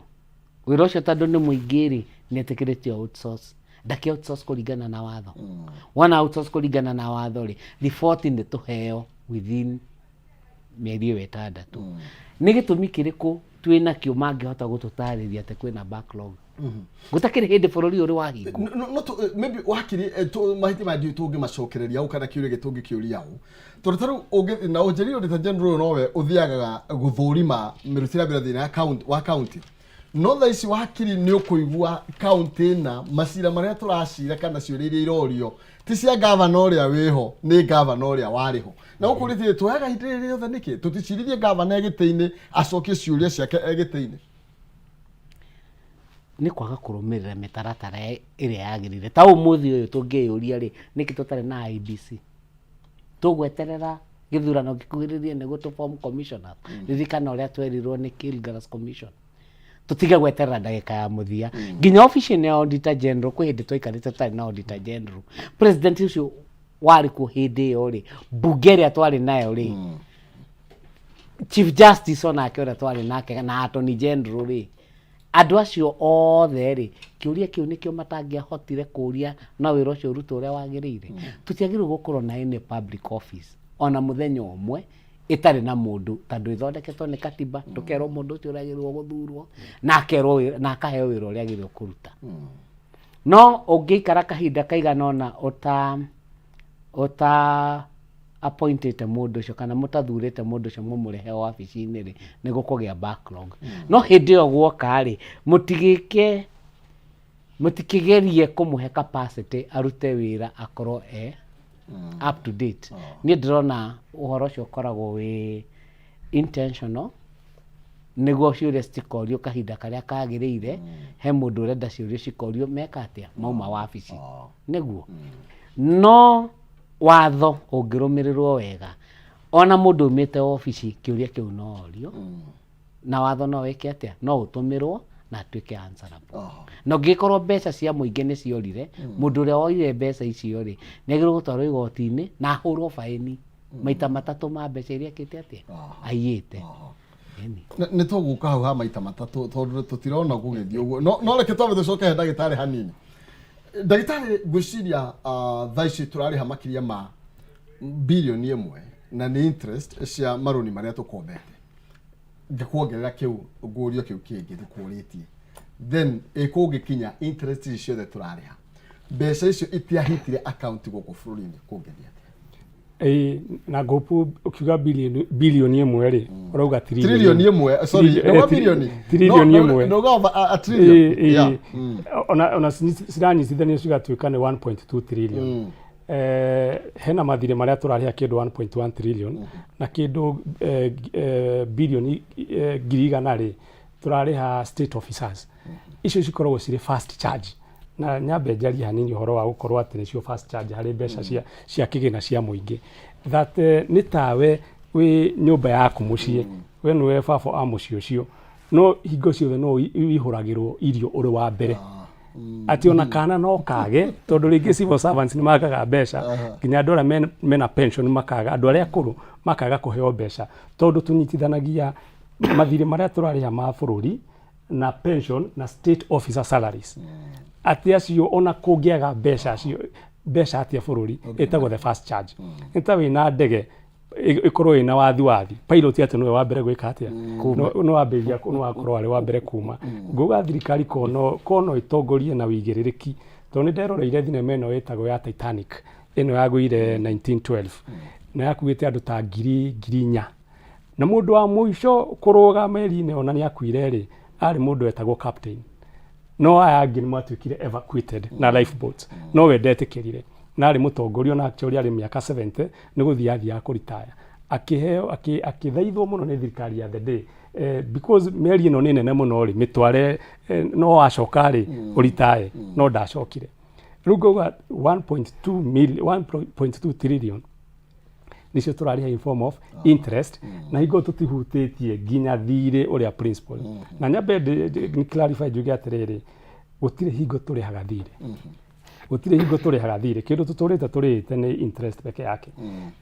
wĩra ũcio tondũ nĩ mũingĩ rĩ nĩ etĩkĩrĩtio outsource ndaki outsource kũringana na watho wona outsource kũringana na watho rĩ report nĩ tũheo within mĩeri ĩyo 6 nĩ gĩtũmi kĩrĩkũ twĩnakĩo mangĩhota gũtũtarĩria atĩ kwĩna backlog gũtakĩrĩ hĩndĩ bũrũri ũrĩ wahingo maybe wakiri mahiti ma ndio tũngĩmacokereria au kana kĩũria gĩtũngĩ kĩũria au tondũ tarĩu na ũnjĩrĩrio Auditor General nowe ũthiagaga gũthũrima mĩrutĩre wĩra thĩinĩ wa county no tha ici wakiri nĩ ũkũigua county na macira marĩa tũracira kana ciũria iria irorio ti cia governor ũrĩa wĩho nĩ governor ũrĩa warĩho na ũkũrĩtie tũhega hĩndĩ ĩrĩa yothe nĩkĩ tũticirithie governor gĩtĩ-inĩ acokie ciũria ciake gĩtĩ-inĩ nĩ kwaga kũrũmĩrĩra mĩtaratara ĩrĩa yagĩrĩire ta ũmũthĩ ũyũ tũngĩyũria rĩ nĩkĩ tũtarĩ na IBC tũgweterera gĩthurano gĩkuhĩrĩrie nĩguo tũ form commissioners ririkana ũrĩa twerirwo nĩ Kilgras Commission tutige gweterera ndagĩka ya mũthia nginya ofici ya Auditor General kwĩ hĩndĩ twaikarĩte tũtarĩ na Auditor General president ũcio warĩ kuo hĩndĩ ĩyo rĩ bunge ĩrĩa twarĩ nayo rĩ Chief Justice onake ũrĩa twarĩ nake na Attorney General rĩ andũ acio othe rĩ kĩũria kĩu nĩkĩo matangĩahotire kũria na wĩra ũcio ũrutwo ũrĩa wagĩrĩire tũtiagĩrĩirwo gũkorwo na any public office ona mũthenya ũmwe itarĩ na mũndũ tondũ ĩthondeketwo nĩ katiba tũkerwo mũndũ ũcio ũragĩrĩirwo gũthurwo na akerwo na akaheo wĩra ũrĩa agĩrĩirwo kũruta no ũngĩikara kahinda kaigana ona ota appointed mũndũ ũcio kana mũtathurĩte mũndũ ũcio mũmũrehe wabici-inĩ rĩ nĩ gũkũgĩa backlog no hĩndĩ ĩyo guoka rĩ mũtikĩgerie kũmũhe capacity arute wĩra akorwo up to date niĩ ndĩrona ũhoro ũcio ũkoragwo wĩ intentional nĩguo ciũria citikorio kahinda karĩa kagĩrĩire he mũndũ ũrenda ciũria cikorio meka atĩa mauma wabici nĩguo no watho ũngĩrũmĩrĩrwo wega ona mũndũ umĩte wabici kĩũria kĩu no orio na watho no wĩke atĩa no ũtũmĩrwo na atuĩke answerable na ũngĩkorwo mbeca cia mũingĩ nĩ ciorire mũndũ ũrĩa woire mbeca icio rĩ nĩ agĩrĩirwo gũtwarwo igoti-inĩ na ahũrwo faini maita matatũ ma mbeca iria akĩte atĩa aiyĩte nĩ tũgũka hau ha maita matatũ tondũ tũtirona gũgĩthiĩ ũguo no reke twambe tũcoke he ndagĩtarĩ hanini ndagĩtarĩ ngwĩciria thaa ici tũrarĩha makĩria ma birioni 1 na nĩ interest cia marũni marĩa tũkombete ngĩkuongerera kĩu ngũrio kĩu kĩngĩ ndĩkũrĩtie then ĩkũngĩkinya interest ici ciothe tũrarĩha mbeca icio itiahitire account gũkũ bũrũri-inĩ kũngĩthia na ngopu ukiuga bilioni 1 rĩ urauga trilioni 1 sorry no bilioni trilioni 1 no a trillion ona ciranyitithanio cigatuĩka nĩ 1.2 trillion hena mathirĩ marĩa tũrarĩha kĩndũ 1.1 trillion na kĩndũ bilioni 100 rĩ tũrarĩha state officers icio cikoragwo cirĩ fast charge na nyambe njaria hanini ũhoro wa gũkorwo atĩ nĩcio fast charge harĩ mbeca cia kĩgĩna cia mũingĩ that nĩ tawe wĩ nyũmba yaku mũciĩ we nĩwe baba a mũciĩ ũcio no hingo ciothe no ihũragĩrwo irio ũrĩ wa mbere ati ona kana no kage tondũ rĩngĩ civil servants nĩ makaga mbeca nginya andũ arĩa mena pension makaga andũ arĩa akũrũ makaga kũheo mbeca tondũ tũnyitithanagia mathirĩ marĩa tũrarĩha ma bũrũri na pension na state officer salaries ati acio ona kũngĩaga mbeca atia bũrũri ĩtagwo the first charge nĩta wĩna ndege ikorwo ina wathi pilot ati nĩwe wa mbere gwĩka atia no wambĩrĩria no wakorwo arĩ wa mbere kuma nguga thirikari kono itongorie na wĩigĩrĩrĩki to nĩ nderoreire thinema ĩno ĩtagwo ya Titanic ĩno yagũire 1912 na yakuĩte andũ ta ngiri 4,000 na mũndũ wa mũico kũrũga meri-inĩ ona nĩ akuire rĩ arĩ mũndũ wetagwo captain no aya angĩ nĩ matuĩkire evacuated na lifeboats no we ndetĩkĩrire na arĩ mũtongoria na actually arĩ mĩaka 70 nĩ gũthiĩ athiaga kũritaya akĩheo akĩthaithwo mũno nĩ thirikari ya the day because meri ĩno nĩ nene mũno rĩ mĩtware no acoka rĩ ũritaye no ndacokire rĩu ngauga 1.2 trillion nicio tũrarĩha in form of interest na hingo tũtihutĩtie nginya thirĩ ũrĩa principal na nyambe ni clarify njuge atĩrĩrĩ gũtirĩ hingo tũrĩhaga thirĩ gũtirĩ hingo tũrĩhaga thirĩ kĩndũ tũtũrĩte tũrĩte nĩ interest peke yake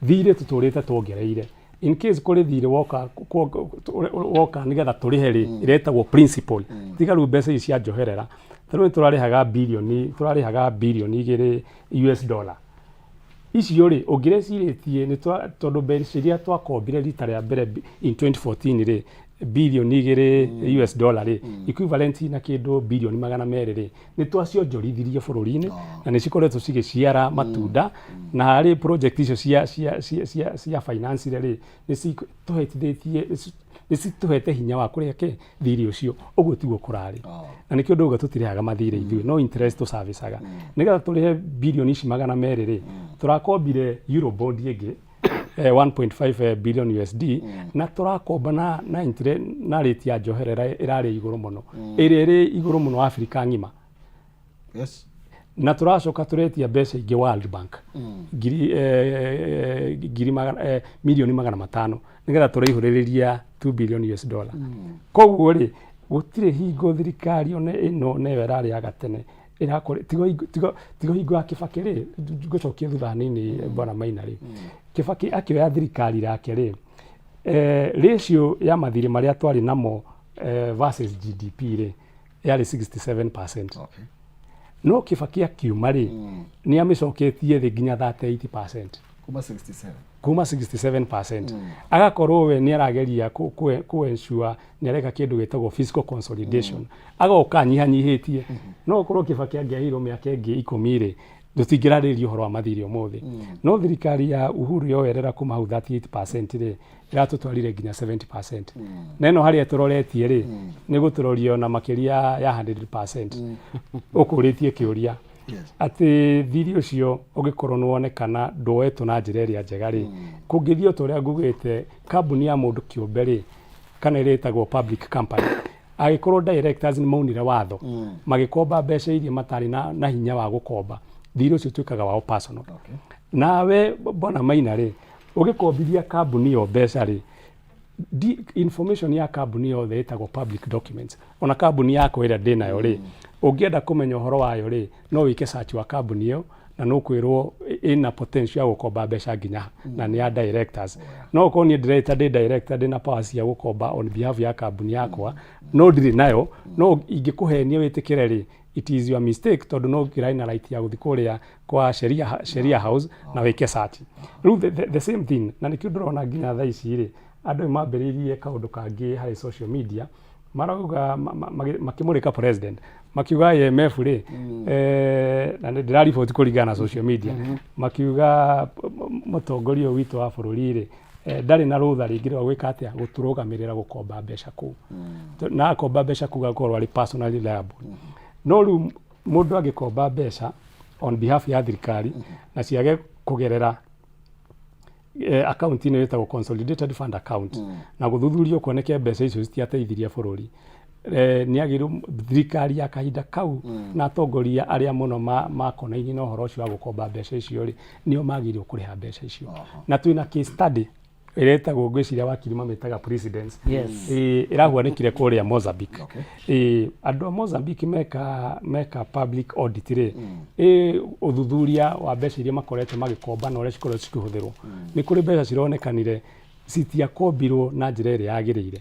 thirĩ tũtũrĩte tuongereire in case kũrĩ thirĩ woka nĩgetha tũrĩhe rĩ iretagwo principal tiga rĩu mbeca ici cia njoherera tarĩu tũrarĩhaga bilioni 2 US dollar icio rĩ ũngĩrecirĩtie nĩ tondũ mbeca iria twakombire rita rĩa mbere in 2014 rĩ bilioni 2 US dollar rĩ equivalent na kĩndũ bilioni 200 rĩ nĩ twacionjorithirie bũrũri-inĩ na nĩ cikoretwo cigĩciara matunda na harĩ project icio cia finance rĩ nĩ citũhete hinya wa kũrĩa thirĩ ũcio ũguo tiguo kũrarĩ na nĩ kĩndũ ũguo tũtirĩhaga mathirĩ ithuĩ no interest tũcabicaga nĩgetha tũrĩhe bilioni ici 200 rĩ tũrakombire Eurobond ĩngĩ 1.5 billion USD na tũrakomba na rate ya njoherera ĩrarĩ igũrũ mũno ĩrĩa ĩrĩ igũrũ mũno Afrika ng'ima na tũracoka tũretia mbeca ingĩ World Bank milioni 500 nĩgetha tũraihũrĩrĩria 2 billion US dollar koguo rĩ gũtirĩ hingo thirikari ĩno newe ĩrarĩaga tene tigo hingo ya Kibaki rĩ ngũcokia thutha hanini bwana Maina rĩ Kibaki akĩoya thirikari yake rĩ ratio ya mathirĩ marĩa twarĩ namo versus GDP rĩ yarĩ 67%. No Kibaki akiuma rĩ nĩ amĩcoketie thĩ nginya 38%. Kuma 67%. Agakorwo we nĩ arageria ku-ensure nĩ areka kĩndũ gĩtagwo fiscal consolidation. Agoka anyihanyihĩtie. No ũkorwo Kibaki angĩahirwo mĩaka ĩngĩ 10 rĩ tũtingĩrarĩrĩria ũhoro wa mathirĩ ũmũthĩ. No thirikari ya Uhuru yoerera kuma hau 38% rĩ iratũtwarire nginya 70%. Na ĩno harĩa tũroretie rĩ nĩ gũtũrorio na makĩria ya 100%. Ũkũrĩtie kĩũria atĩ thirĩ ũcio ũngĩkorwo nĩ wonekana ndwoetwo na njĩra ĩrĩa njega rĩ kũngĩthio ũrĩa ngugĩte kambuni ya mũndũ kĩũmbe rĩ kana ĩretagwo public company agĩkorwo directors nĩ maunire watho magĩkomba mbeca iria matarĩ na hinya wa gũkomba thirĩ ũcio tuĩkaga wao personal. Nawe bwana Maina rĩ ũgĩkombithia kambuni yo mbeca rĩ information ya kambuni yothe ĩtagwo public documents ona kambuni yako ĩrĩa ndĩnayo rĩ ũngĩenda kũmenya ũhoro wayo rĩ no wĩke search wa kambuni ĩyo na no kwĩrwo ĩna potential ya gũkomba mbeca nginya na nĩ ya directors no ũkorwo niĩ director ndĩna power cia gũkomba on behalf ya kambuni yakwa no ndirĩ nayo no ingĩkũhenia wĩtĩkĩre rĩ it is your mistake tondũ no ngĩrai na right ya gũthiĩ kũrĩa kwa sheria house na wĩke search rĩu the same thing na nĩkĩo ndĩrona nginya thaa ici rĩ andũ mambĩrĩirie kaũndũ kangĩ harĩ social media marauga makĩmũrĩka president makiuga IMF rĩ na ndĩrariboti kũringana na social media makiuga mũtongoria witũ wa bũrũri rĩ ndarĩ na rũtha rĩngĩ rwa gwĩka atĩa gũtũrũgamĩrĩra gũkomba mbeca kũu na akomba mbeca kũu agakorwo arĩ personally liable no rĩu mũndũ agĩkomba mbeca on behalf ya thirikari na ciage kũgerera account ĩno ĩtagwo consolidated fund account na gũthuthurio kuoneke mbeca icio citiateithirie bũrũri nĩ agĩrĩirwo thirikari ya kahinda kau na atongoria arĩa mũno makonainie na ũhoro ũcio wa gũkomba mbeca icio rĩ nĩo magĩrĩirwo kũrĩha mbeca icio na twĩna case study ĩretagwo ngwĩciria wakiri mamĩtaga precedence ĩrahuanĩkire kũrĩa Mozambique andũ a Mozambique meka public audit rĩ ũthuthuria wa mbeca iria makoretwo magĩkomba na ũrĩa cikoretwo cikĩhũthĩrwo nĩ kũrĩ mbeca cironekanire citiakombirwo na njĩra ĩrĩa yagĩrĩire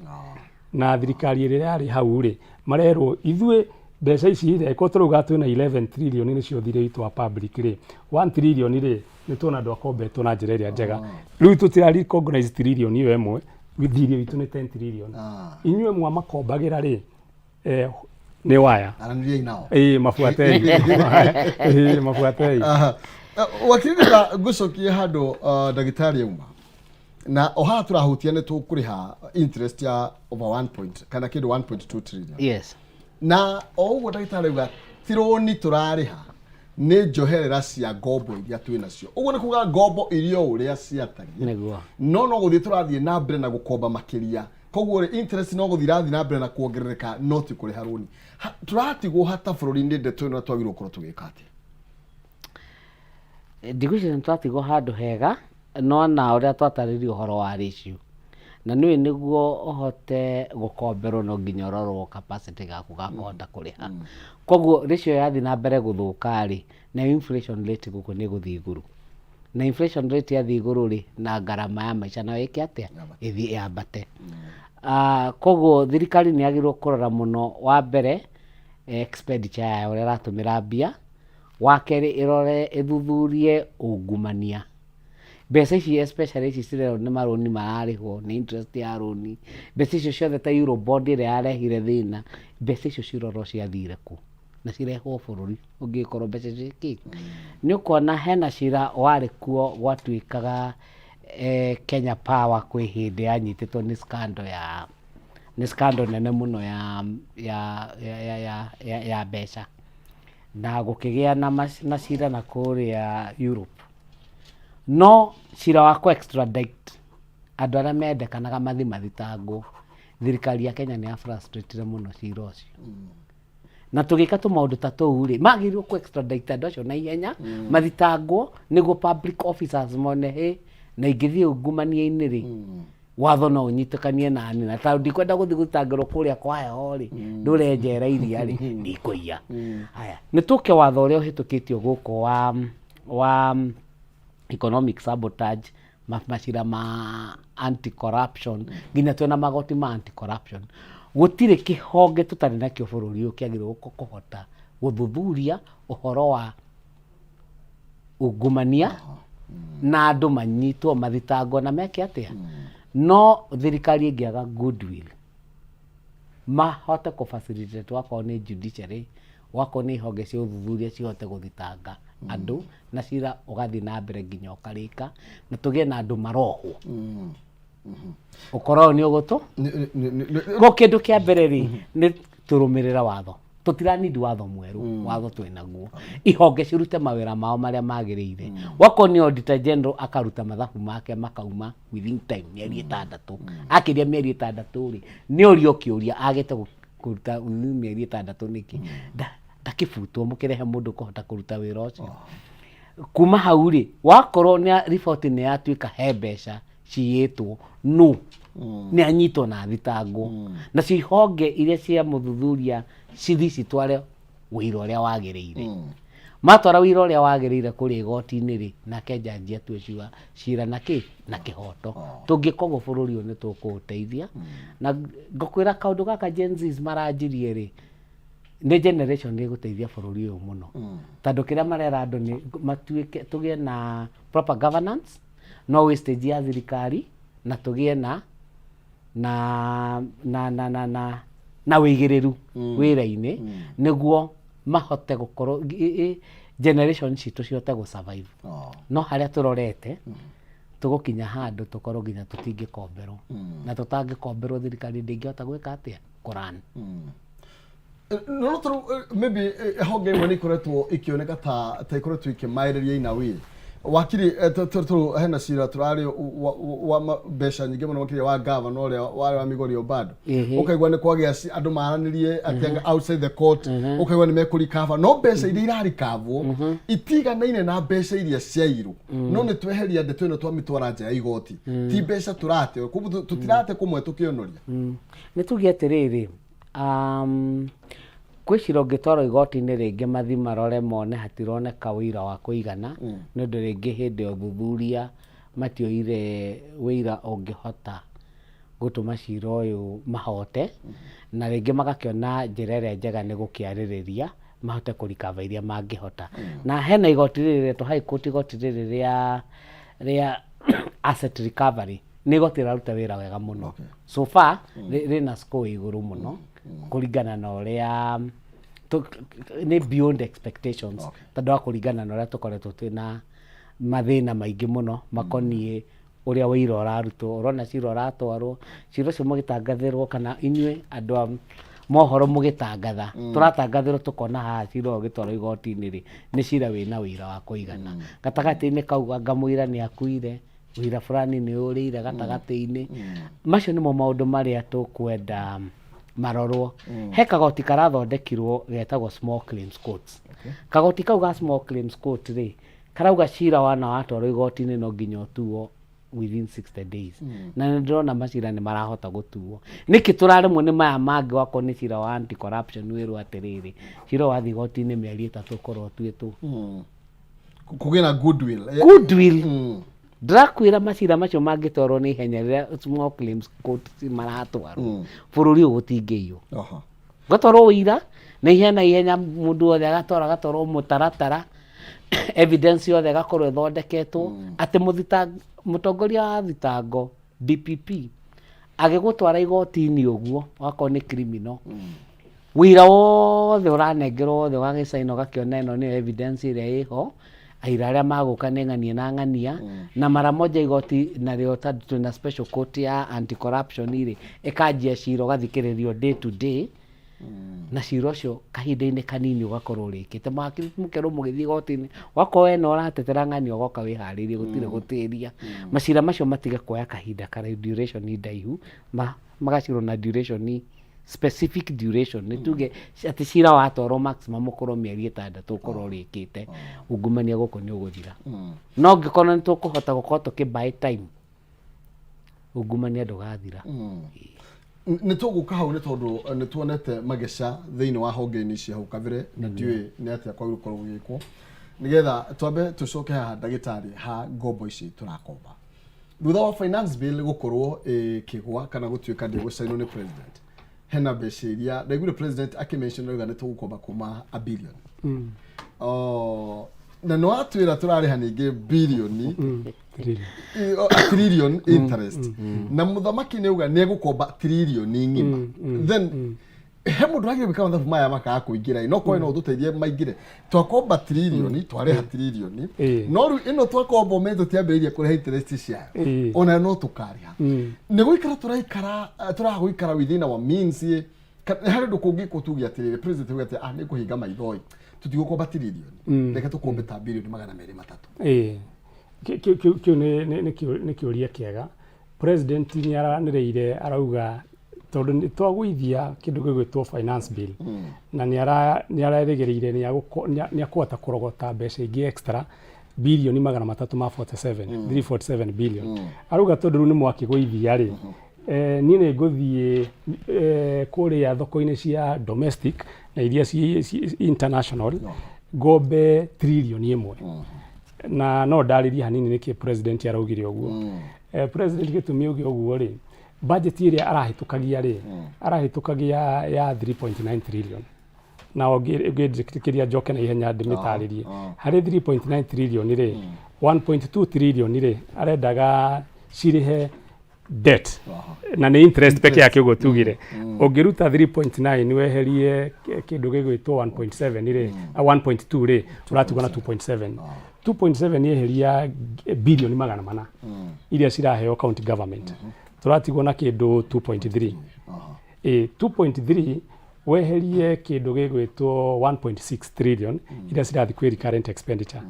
na thirikari ĩrĩa yarĩ hau rĩ marerwo ithuĩ mbeca ici rĩ ko tũrauga twĩna 11 trillion nĩcio thirĩ witũ wa public rĩ 1 trillion rĩ nĩ tuona andũ akombetwo na njĩra ĩrĩa njega rĩu tũtirari recognize trillion ĩyo ĩmwe thirĩ witũ nĩ 10 trillion inyuĩ mwamakombagĩra rĩ nĩ waya aranĩriai nao mabuatei mabuatei wakirĩka ngũcokie handũ ndagĩtarĩ auma na oha tũrahutia nĩ tũkũrĩha interest ya over 1 point kana kĩndũ 1.2 trillion. Yes. Na o ũguo ndagĩtarĩ auga tironi tũrarĩha nĩ njoherera cia ngombo iria twĩ nacio. Ũguo nĩ kuga ngombo irio ũrĩa ciatariĩ. Nĩguo. No gũthiĩ tũrathiĩ na mbere na gũkomba makĩria. Koguo interest no gũthiĩ rathiĩ na mbere na kuongerereka no ti kũrĩha roni. Tũratigwo hata bũrũri-inĩ ndeto ĩno twagĩrĩirwo gũkorwo tũgĩka atĩa? Ndigwĩciria nĩ twatigwo handũ hega no na ũrĩa twatarĩria ũhoro wa ratio. Na nĩwe nĩguo ũhote gũkomberwo no nginya ũrorwo capacity gaku ga kũhota kũrĩha. Koguo ratio yathiĩ na mbere gũthũka rĩ na inflation rate gũkũ nĩ gũthiĩ igũrũ. Na inflation rate yathiĩ igũrũ rĩ na ngarama ya maica nayo ĩke atĩa ĩthiĩ yambate. Koguo thirikari nĩ yagĩrĩirwo kũrora mũno wa mbere expenditure yayo ũrĩa ĩratũmĩra mbia. Wa kerĩ ĩrore ĩthuthurie ungumania. Mbeca ici especially ici cirerwo nĩ maroni mararĩhwo nĩ interest ya roni. Mbeca icio ciothe ta Eurobond ĩrĩa yarehire thĩna. Mbeca icio cirorwo ciathire kũ na cirehwo bũrũri ũngĩkorwo mbeca ici nĩ ũkuona hena cira warĩ kuo gwatuĩkaga Kenya Power kwĩ hĩndĩ yanyitĩtwo nĩ scandal nene mũno ya mbeca na gũkĩgĩa na cira na kũrĩa Europe. No cira wa extradite andũ arĩa mendekanaga mathitangwo thirikari ya Kenya nĩ ya frustrated mũno cira ũcio. Na tũgĩka tũmaũndũ ta tũu rĩ magĩrĩirwo extradite andũ acio na ihenya mathitangwo nĩguo public officers mone na ingĩthiĩ ungumania-inĩ rĩ watho no ũnyitĩkanie nani na tondũ ndikwenda gũthiĩ gũtangĩrwo kũrĩa kwa heho rĩ ndũrenjera iria rĩ ndikũiya. Haya nĩ tũke watho ũrĩa ũhĩtũkĩtio gũkũ wa economic sabotage macira ma anti corruption nginya twena magoti ma anti corruption. Gũtirĩ kĩhonge tũtarĩ nakĩo bũrũri ũyũ kĩagĩrĩirwo kũhota gũthuthuria ũhoro wa ungumania na andũ manyitwo mathitangwo na meke atĩa. No thirikari ĩngĩaga goodwill mahote kũ-facilitate wakorwo nĩ judiciary wakorwo nĩ ihonge cia ũthuthuria cihote gũthitanga andũ na cira ũgathiĩ na mbere nginya ũkarĩka na tũgĩe na andũ marohwo. Ũkorwo nĩ ũgũtũ kĩndũ kĩa mbere rĩ nĩ tũrũmĩrĩra watho. Tũtiranidi watho mwerũ watho twĩnaguo. Ihonge cirute mawĩra mao marĩa magĩrĩire. Wakorwo nĩ auditor general akaruta mathabu make makauma within time mĩeri 6. Akĩria mĩeri 6 rĩ nĩ ũrio kĩũria agĩte kũruta mĩeri 6 nĩkĩ ndakĩbutwo mũkĩrehe mũndũ kũhota kũruta wĩra ũcio. Kuma hau rĩ wakorwo nĩ report nĩ yatuĩka he mbeca ciyĩtwo no nĩ anyitwo na thitangwo na cihonge iria cia mũthuthuria cithi citware wĩra ũrĩa wagĩrĩire. Matwara wĩra ũrĩa wagĩrĩire kũrĩ igoti-inĩ rĩ nake jaji atue cira na kĩhoto. Tũngĩkorwo bũrũri ũyũ nĩ tũkũũteithia na ngũkwĩra kaũndũ gaka Gen Z maranjirie rĩ nĩ generation nĩ gũteithia bũrũri ũyũ mũno. Tondũ kĩrĩa marera andũ nĩ matuĩke tũgĩe na proper governance no wastage ya thirikari na tũgĩe na wĩigĩrĩru wĩra-inĩ nĩguo mahote gũkorwo generation citũ cihote gũ-survive. No harĩa tũrorete tũgũkinya handũ tũkorwo nginya tũtingĩkomberwo na tũtangĩkomberwo thirikari ndĩngĩhota gwĩka atĩa kũrani. No maybe honge imwe nĩ ikoretwo ikĩoneka ta ikoretwo ikĩmaĩrĩria ina wĩ wakiri hena cira turari wa mbeca nyingĩ mũno makĩria wa governor ũrĩa warĩ wa Migori Obado ũkaigua nĩ kwagĩa andũ maranĩrie atĩ outside the court ũkaigua nĩ mekũrikava no mbeca iria irarikavwo itiganaine na mbeca iria ciairwo no nĩ tweheria ndeto ĩno twamitwara nja ya igoti ti mbeca turate tutirate kũmwe tukĩonoria. Nĩ tuge atĩrĩrĩ kwĩcira ũngĩtwarwo igoti-inĩ rĩngĩ mathi marore mone hatironeka wĩira wa kũigana nĩ ũndũ rĩngĩ hĩndĩ ya ũthuthuria matioire wĩira ũngĩhota gũtũma cira ũyũ mahote na rĩngĩ magakĩona njĩra ĩrĩa njega nĩ gũkĩarĩrĩria mahote kũrikava iria mangĩhota. Na hena igoti rĩrĩ to high court igoti rĩrĩ rĩa asset recovery nĩ igoti rĩraruta wĩra wega mũno so far rĩna score igũrũ mũno kuringana na uria ni beyond expectations tondu kuringana na uria tukoretwo twina mathina maingi muno makonie uria wira urarutwo urona cira uratwarwo cira ucio mugitangathirwo kana inyue andu a mohoro mugitangatha turatangathirwo tukona ha cira ugitwarwo igoti-ini ri ni cira wina wira wa kuigana gatagati-ini kauga ngamwira ni akuire wira fulani ni urire gatagati-ini macio nimo maundu maria tukwenda marorwo he kagoti karathondekirwo getagwo small claims courts kagoti kau ga small claims court ri karauga cira wana watwarwo igoti-ini no nginya utuo within 60 days na ndĩrona macira nĩ marahota gũtuo nĩkĩ tũraremwo nĩ maya mangĩ wako nĩ cira wa anti corruption wĩrwo atĩrĩrĩ cira wa igoti-inĩ mĩeri 3 ũkorwo ũtuĩtwo kũgĩa na goodwill ndĩrakwĩra macira macio mangĩtwarwo nĩ ihenya rĩrĩa small claims court maratwarwo bũrũri ũyũ gũtingĩiywo gatwarwo wĩira na ihenya mũndũ wothe agatwarwo mũtaratara evidence yothe gakorwo ithondeketwo atĩ mũtongoria wa thitango DPP agĩgũtwara igoti-inĩ ũguo wako nĩ criminal wĩira wothe ũranengerwo wothe wagĩcaina ũgakĩona ĩno nĩyo evidence ĩrĩa ĩho aira arĩa magũka nĩ ng'ania na ng'ania na mara moja igoti narĩo tondũ twĩna special court ya anti corruption rĩ ĩkanjia cira ũgathikĩrĩrio day to day na cira ũcio kahinda-inĩ kanini ũgakorwo ũrĩkĩte mũkerwo mũgĩthiĩ igoti-inĩ wakorwo we no ũratetera ng'ania ũgoka wĩharĩrie gũtirĩ gũtĩria macira macio matige kuoya kahinda karaihu duration ndaihu magacirwo na duration specific duration nĩ tuge atĩ cira watwarwo maximum ũkorwo mĩeri 6 ũkorwo ũrĩkĩte ungumania gũkũ nĩ ũgũthira no ngĩkorwo nĩ tũkũhota gũkorwo tũkĩbuy time ungumania ndũgathira nĩ tũgũka hau nĩ tondũ nĩ tuonete mageca thĩinĩ wa honge-inĩ cia hau kabere na ndiũĩ nĩ atĩa kwagĩrĩirwo gũkorwo gũgĩkwo nĩgetha twambe tũcoke haha ndagĩtarĩ ha ngombo ici tũrakomba thutha wa finance bill gũkorwo ĩkĩgwa kana gũtuĩka ndĩgũcainwo nĩ president hena mbeca iria ndaiguire president akĩmention oiga nĩ tũgũkomba kuma a billion na no atwĩra tũrarĩha ningĩ billion trillion interest na mũthamaki nĩ uga nĩ egũkomba trillion ng'ima then he mũndũ agĩrĩirwo gwĩka mathabu maya makaga kũingĩra no kwa no tũteithie maingĩre twakomba trillion twarĩha trillion no rĩu ĩno twakomba ũmenye tũtiambĩrĩirie kũrĩha interest ciayo ona no tũkarĩha nĩ gũikara tũragũikara within our means harĩ ũndũ kũngĩkwo tuge atĩrĩrĩ president uga atĩ nĩ kũhinga maithoi tũtigũkomba trillion reke tũkombe ta billion 200 kĩu nĩ kĩũria kĩega president nĩ aranĩrĩire arauga tondũ nĩ twagũithia kĩndũ gĩgwĩtwo finance bill na nĩ arerĩgĩrĩire nĩ akũhota kũrogota mbeca ingĩ extra billion 347 billion arauga tondũ rĩu nĩ mwakĩgũithia rĩ niĩ nĩ ngũthiĩ kũrĩa thoko-inĩ cia domestic na iria international ngombe trillion 1 na no ndarĩrie hanini nĩkĩ president araugire ũguo president gĩtũmi auge ũguo rĩ budget ĩrĩa arahĩtũkagia ya 3.9 trillion na ũngĩkĩria njoke na ihenya ndĩmĩtarĩrie harĩ 3.9 trillion rĩ 1.2 trillion rĩ arendaga cirĩhe debt na nĩ interest peke yake ũguo tugire ũngĩruta 3.9 weherie kĩndũ gĩgwĩtwo 1.7 rĩ 1.2 rĩ ũratigwo na 2.7 yeheria billion 400 iria ciraheo county government tũratigwo na kĩndũ 2.3 2.3 weherie kĩndũ gĩgwĩtwo 1.6 trillion iria cirathi kwĩ recurrent expenditure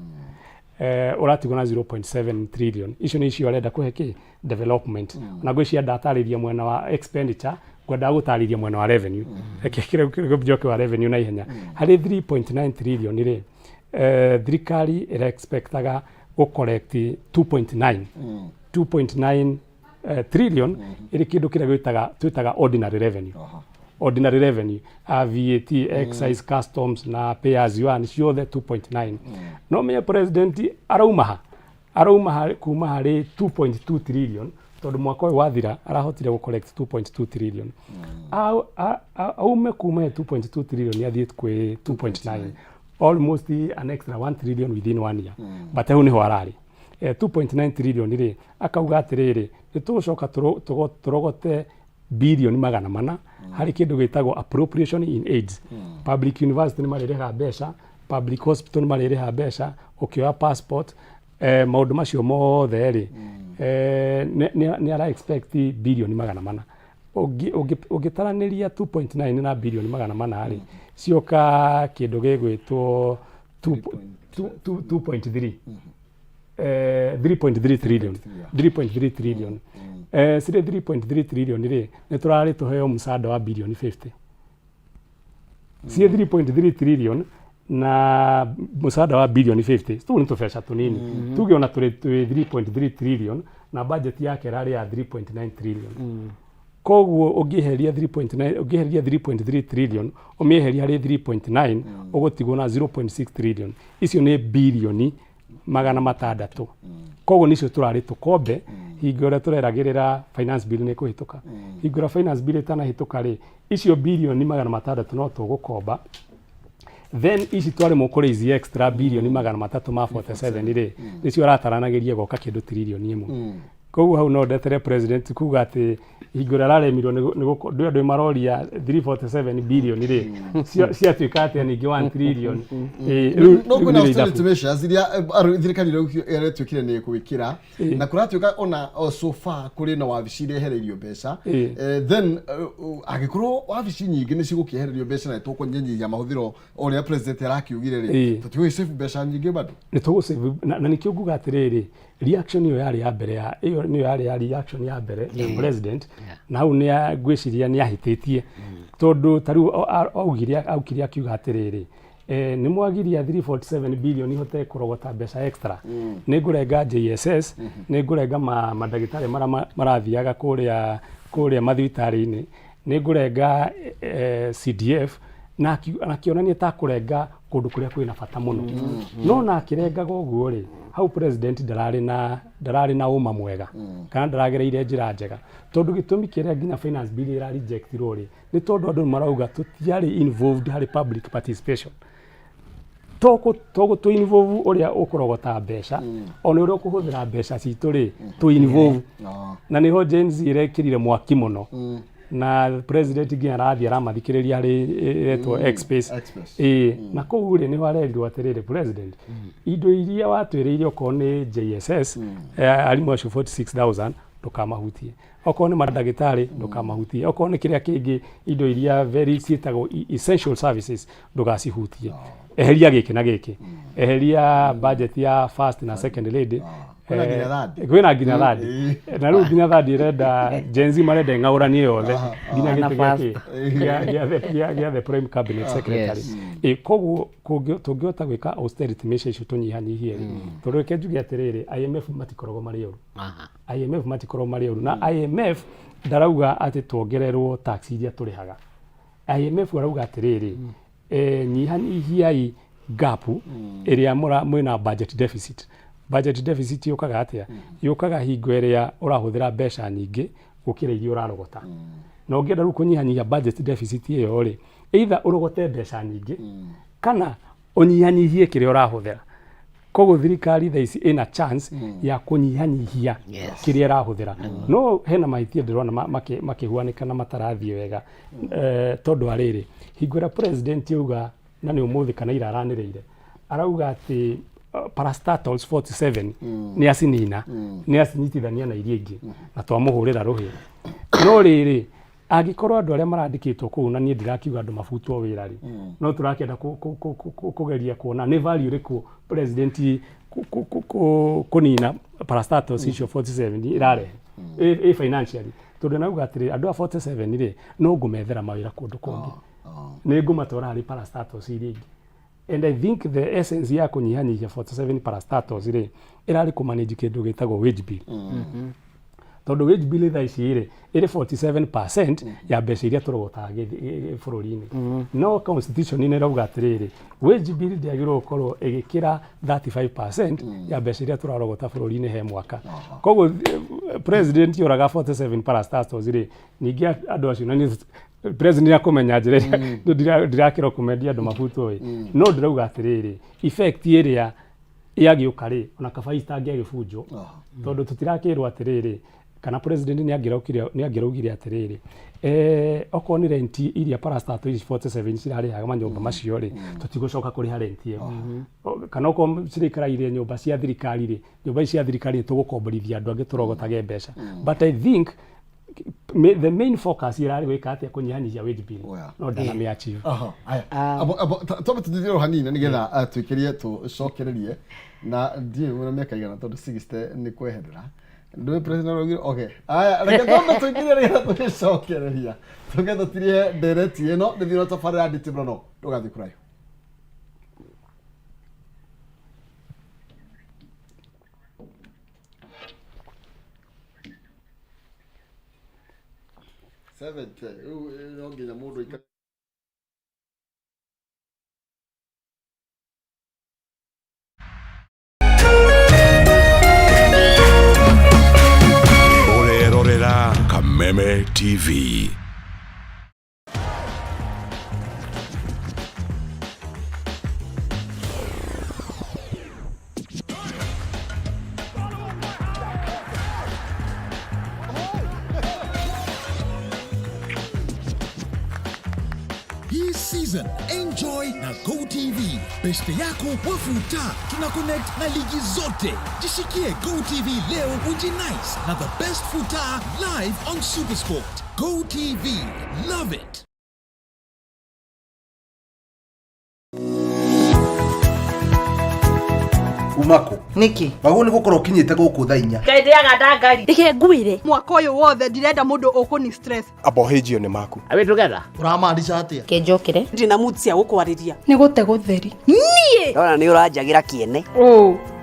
ũratigwo na 0.7 trillion icio nĩ icio arenda kũhe kĩ development na gwĩcia ndatarĩria mwena wa expenditure ngwenda gũtarĩria mwena wa revenue kĩrĩa wa revenue na ihenya harĩ 3.9 trillion rĩ thirikari ĩrexpectaga gũcollect 2.9 trillion ĩrĩ kĩndũ kĩrĩa twĩtaga ordinary revenue VAT, excise, customs na pay as you earn ciothe 2.9 no menye president arauma kuma harĩ 2.2 trillion tondũ mwaka ũyũ wathira arahotire gũcollect 2.2 trillion aume kuma 2.2 trillion athiĩ kwĩ 2.9 almost an extra 1 trillion within 1 year but hau niho ararĩ 2.9 trillion rĩ akauga atĩrĩrĩ nĩ tũgũcoka tũrogote bilioni 400 harĩ kĩndũ gĩtagwo appropriation in aids. Public university nĩ marĩrĩha mbeca, public hospital nĩ marĩrĩha mbeca, ũkĩoya passport, maũndũ macio mothe rĩ nĩ ara expect bilioni 400. Ũngĩtaranĩria 2.9 na bilioni 400 rĩ cioka kĩndũ gĩgwĩtwo 2.3 3.3 trillion 3.3 trillion sire 3.3 trillion rĩ nĩ tũrarĩ tũheo msaada wa bilioni 50 sie 3.3 trillion na msaada wa bilioni 50 tu nĩ tũbeca tũnini tuge ona tũrĩ 3.3 trillion na budget yake rarĩ ya 3.9 trillion koguo ũngĩeheria 3.3 trillion ũmĩeheria harĩ 3.9 ũgũtigwo na 0.6 trillion icio nĩ bilioni 600 koguo nicio tũrarĩ tũkombe hingo ĩrĩa tũreragĩrĩra finance bill nĩ kũhĩtũka hingo ĩrĩa finance bill ĩtanahĩtũka rĩ icio bilioni 600 no tũgũkomba then ici twarĩ mũkũrĩizi extra bilioni 347 rĩ nĩcio arataranagĩria goka kĩndũ trilioni 1 koguo hau no ndetere president kuga atĩ hingo ĩrĩa araremirwo nĩ andũ maroria 347 bilioni rĩ ciatuĩka atĩa ningĩ 1 trillion no kwĩna austerity measures iria thirikari rĩu ĩretwĩkire nĩ gwĩkĩra na kũratuĩka ona so far kũrĩ na wabici irehereirio mbeca then agĩkorwo wabici nyingĩ nĩ cigũkĩehererio mbeca na tũkũnyihia mahũthĩro ũrĩa president arakiugire rĩ tũtiũĩ save mbeca nyingĩ bado nĩ tũgũsave na nĩkĩo nguga atĩrĩrĩ reaction iyo yarĩ ya mbere ya iyo nĩ yarĩ ya reaction ya mbere ya president na hau nĩ ngwĩciria nĩ ahĩtĩtie tondũ tarĩu augire akiuga atĩrĩrĩ nĩ mwagiria 347 bilioni hote kũrogota mbeca extra nĩ ngũrenga JSS nĩ ngũrenga mandagĩtarĩ marathiaga kũrĩa mathibitarĩ-inĩ nĩ ngũrenga CDF na akĩonania ta kũrenga kũndũ kũrĩa kwĩna bata mũno no na akĩrengaga ũguo rĩ hau president ndararĩ na ũma mwega kana ndaragereire njĩra njega tondũ gĩtũmi kĩrĩa nginya finance bill ĩra rejectirwo rĩ nĩ tondũ andũ marauga tũtiarĩ involved harĩ public participation tũgũ involve ũrĩa ũkũrogota mbeca ona ũrĩa ũkũhũthĩra mbeca citũ rĩ tũ involve na nĩho Gen Z ĩrekĩrire mwaki mũno na president nginya arathia aramathikĩrĩria harĩ retwo X-Space na koguo rĩ nĩ warerirwo atĩrĩrĩ president indo iria watwĩrĩire okorwo nĩ JSS arimũ acio 46,000 ndũkamahutie okorwo nĩ mandagĩtarĩ ndũkamahutie okorwo nĩ kĩrĩa kĩngĩ indo iria very ciĩtagwo essential services ndũgacihutie eheria gĩkĩ na gĩkĩ eheria budget ya first na second lady kwĩna nginya thadi na rĩu nginya thadi ĩrenda Gen Z marenda ng'aũranie yothe nginya gĩtĩ gĩa the prime cabinet secretary koguo tũngĩhota gwĩka austerity measures icio tũnyihanyihie tondũ reke njuge atĩrĩrĩ IMF matikoragwo marĩ ũru IMF matikoragwo marĩ ũru na IMF ndarauga atĩ tuongererwo tax iria tũrĩhaga IMF arauga atĩrĩrĩ nyihanyihiai gap ĩrĩa mwĩna budget deficit yũkaga atĩa yũkaga hingo ĩrĩa ũrahũthĩra mbeca nyingĩ gũkĩra iria ũrarogota na ũngĩenda rĩu kũnyihanyihia budget deficit ĩyo rĩ either ũrogote mbeca nyingĩ kana ũnyihanyihie kĩrĩa ũrahũthĩra koguo thirikari thaa ici ĩna chance ya kũnyihanyihia kĩrĩa ĩrahũthĩra no hena mahĩtia ndĩrona makĩhuanĩka na matarathiĩ wega tondũ arĩrĩ hingo ĩrĩa president yauga na nĩ ũmũthĩ kana ira aranĩrĩire arauga atĩ parastatals 47 nĩ acinina nĩ acinyitithania na iria ingĩ na twamũhũrĩra rũhĩ no rĩrĩ angĩkorwo andũ arĩa marandĩkĩtwo kũu na niĩ ndirakiuga andũ mabutwo wĩra rĩ no tũrakĩenda kũgeria kuona nĩ value ĩrĩkũ president kũnina parastatals icio 47 ĩrarehe financially tondũ nauga atĩrĩ andũ a 47 rĩ no ngũmethera mawĩra kũndũ kũngĩ nĩ ngũmatwara harĩ parastatals iria ingĩ and I think the essence ya kũnyihanyihia 47 parastatals rĩ ĩrarĩ kũmanage kĩndũ gĩtagwo wage bill tondũ wage bill thaa ici rĩ ĩrĩ 47% ya mbeca iria tũrogotaga bũrũri-inĩ no constitution nĩ ĩrauga atĩrĩrĩ wage bill ndĩagĩrĩirwo gũkorwo ĩgĩkĩra 35% ya mbeca iria tũrarogota bũrũri-inĩ he mwaka koguo president yoraga 47 parastatals rĩ ningĩ andũ acio na president akũmenya njĩra ndirakĩro kũmendia andũ mabutwo no ndĩrauga atĩrĩrĩ effect ĩrĩa yagĩũka rĩ ona kaba itangĩagĩbunjwo tondũ tũtirakĩrwo atĩrĩrĩ kana president ni angiraugire atiriri okorwo ni rent iria parastato ici 47 cirarĩhaga manyũmba macio rĩ tũtigũcoka kũrĩha rent ĩyo kana okorwo cirĩikaraire nyũmba cia thirikari rĩ nyũmba ici cia thirikari tũgũkomborithia andũ angĩ tũrogotage mbeca but I think the main focus irarĩ gwĩka atĩa kũnyihanyihia wage bill no ndanamĩ achieve tobe tutithio hanini nigetha twĩkĩrie tũcokererie na ndiye mwana mĩaka igana tondũ 60 ni kweherera ndio president rogire okay aya reke tobe twĩkĩrie nigetha tũcokereria tugetha tirie direct ĩno ndithiro tabarĩra nditibro no ndũgathi kũraihu 70 no nginya mũndũ ikare Urerorera Kameme TV. Hii season enjoy na GoTV. Beste yako wafuta. Tuna connect na ligi zote. Jishikie GoTV leo ujinice na the best futa live on SuperSport. GoTV. Love it. Umako niki bagu ni gukora ukinyite guku thainya kaithiaga ndangari ike nguire mwaka uyu wothe ndirenda mundu ukuni stress abohejio ni maku awe together uramaanisha atia kenjokire ndina mutsia gukwariria Ni gute gutheri. nie Ndona ni uranjagira kiene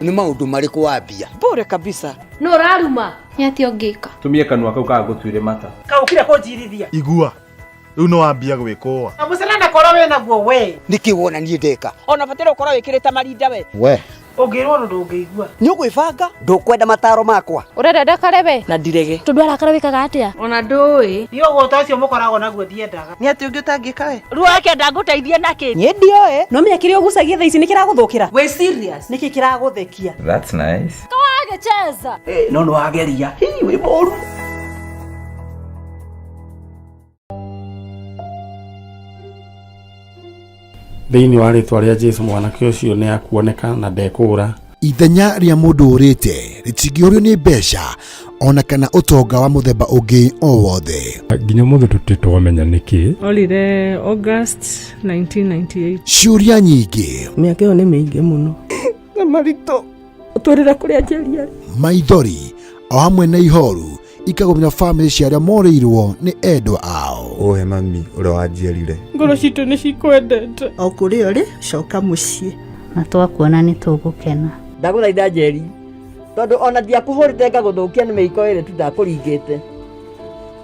ni maundu mariku wambia bure kabisa No raruma. Ni ati ongika. tumie kanua kau ka gutwire mata kaukire kunjirithia Igua. Riu no wambia gwikoa. amucelana koro we naguo we niki wona nie ndeka ona batire ukoro wikirite marinda we we ungirwo ndungĩigua ni ugwibanga ndukwenda mataro makwa Urenda ndakarebe. na ndirege Tondu arakara wikaga atia? Ona ndui. ni ũgũta ũcio mũkoragwo naguo thiendaga nĩ atĩ ũngĩ ũtangĩka we ruo akenda ngũteithie na kĩ nie ndioe no menya kĩrĩa ũgucagia thaa ici nĩ kĩragũthũkĩra we serious nĩkĩ kĩragũthekia That's nice. Kawagecheza. no no wageria hi wi moru thĩinĩ wa rĩtwa rĩa Jesũ mwanake ũcio nĩ akuoneka na ndekũra ithenya rĩa mũndũ ũrĩte rĩtingĩũrio nĩ mbeca ona kana ũtonga wa mũthemba ũngĩ o wothe. nginya mũthĩ tũtitwamenya nĩkĩ olire August 1998 ciũria nyingĩ mĩaka ĩyo nĩ mĩingĩ mũno na maritũ ũtũrĩra kũrĩa njĩria maithori o hamwe na ihoru ikagomera family cia arĩa morĩirwo nĩ endwa ao. Ohe mami ũrĩa wanjiarire. ngoro citũ nĩ cikwendete o kũrĩ ũrĩ coka mũciĩ Na twakuona ni tugukena. ndagũthaitha njeri tondu ona ndiakũhũrĩte ngagũthũkia nĩ mĩiko ĩrĩ tu ndakũringĩte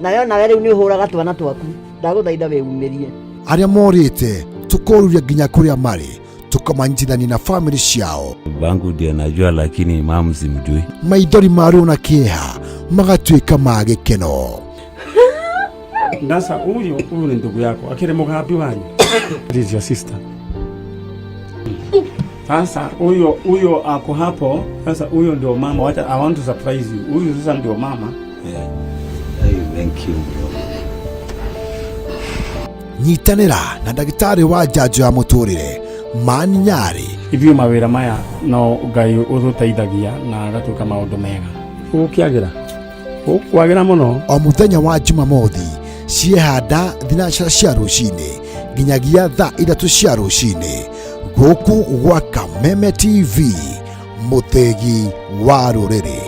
nayo nawe rĩu nĩ ũhũraga twana twaku ndagũthaitha wĩumĩrie. Arĩa morĩte tũkoruria nginya kũrĩa marĩ tukamanyitithania na family ciao. Bangu ndiye najua lakini mamu simjui. Maithori marĩo na kĩeha magatuĩka ma gĩkeno. Ndasa huyu ni ndugu yako akire mugambi wanyu. This is your sister. Sasa huyo ako hapo. Sasa huyo ndio mama. Wacha I want to surprise you. Huyu sasa ndio mama. Yeah. Hey, thank you. Nyitanĩra na ndagĩtarĩ wa njanjo ya mũtũrĩre Mani Nyari. Ithuĩ mawĩra maya no Ngai ũtũteithagia na agatuĩka maũndũ mega. Ũkĩagĩra. Ũkwagĩra mũno. O mũthenya wa Jumamothi ciehanda thinacara cia rũcinĩ nginyagia thaa 3 cia rũcinĩ gũkũ gwa Kameme TV mũthegi wa rũrĩrĩ.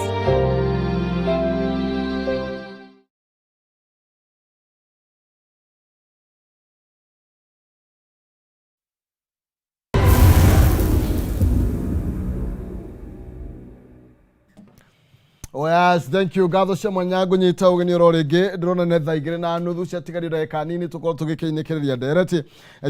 Oh yes, thank you. Gatho cia mwanyangu nyita ugeni ororingi ndirona ne thaa igiri na nuthu cia tigarira eka nini tukorwo tugikiinyikiria ndereti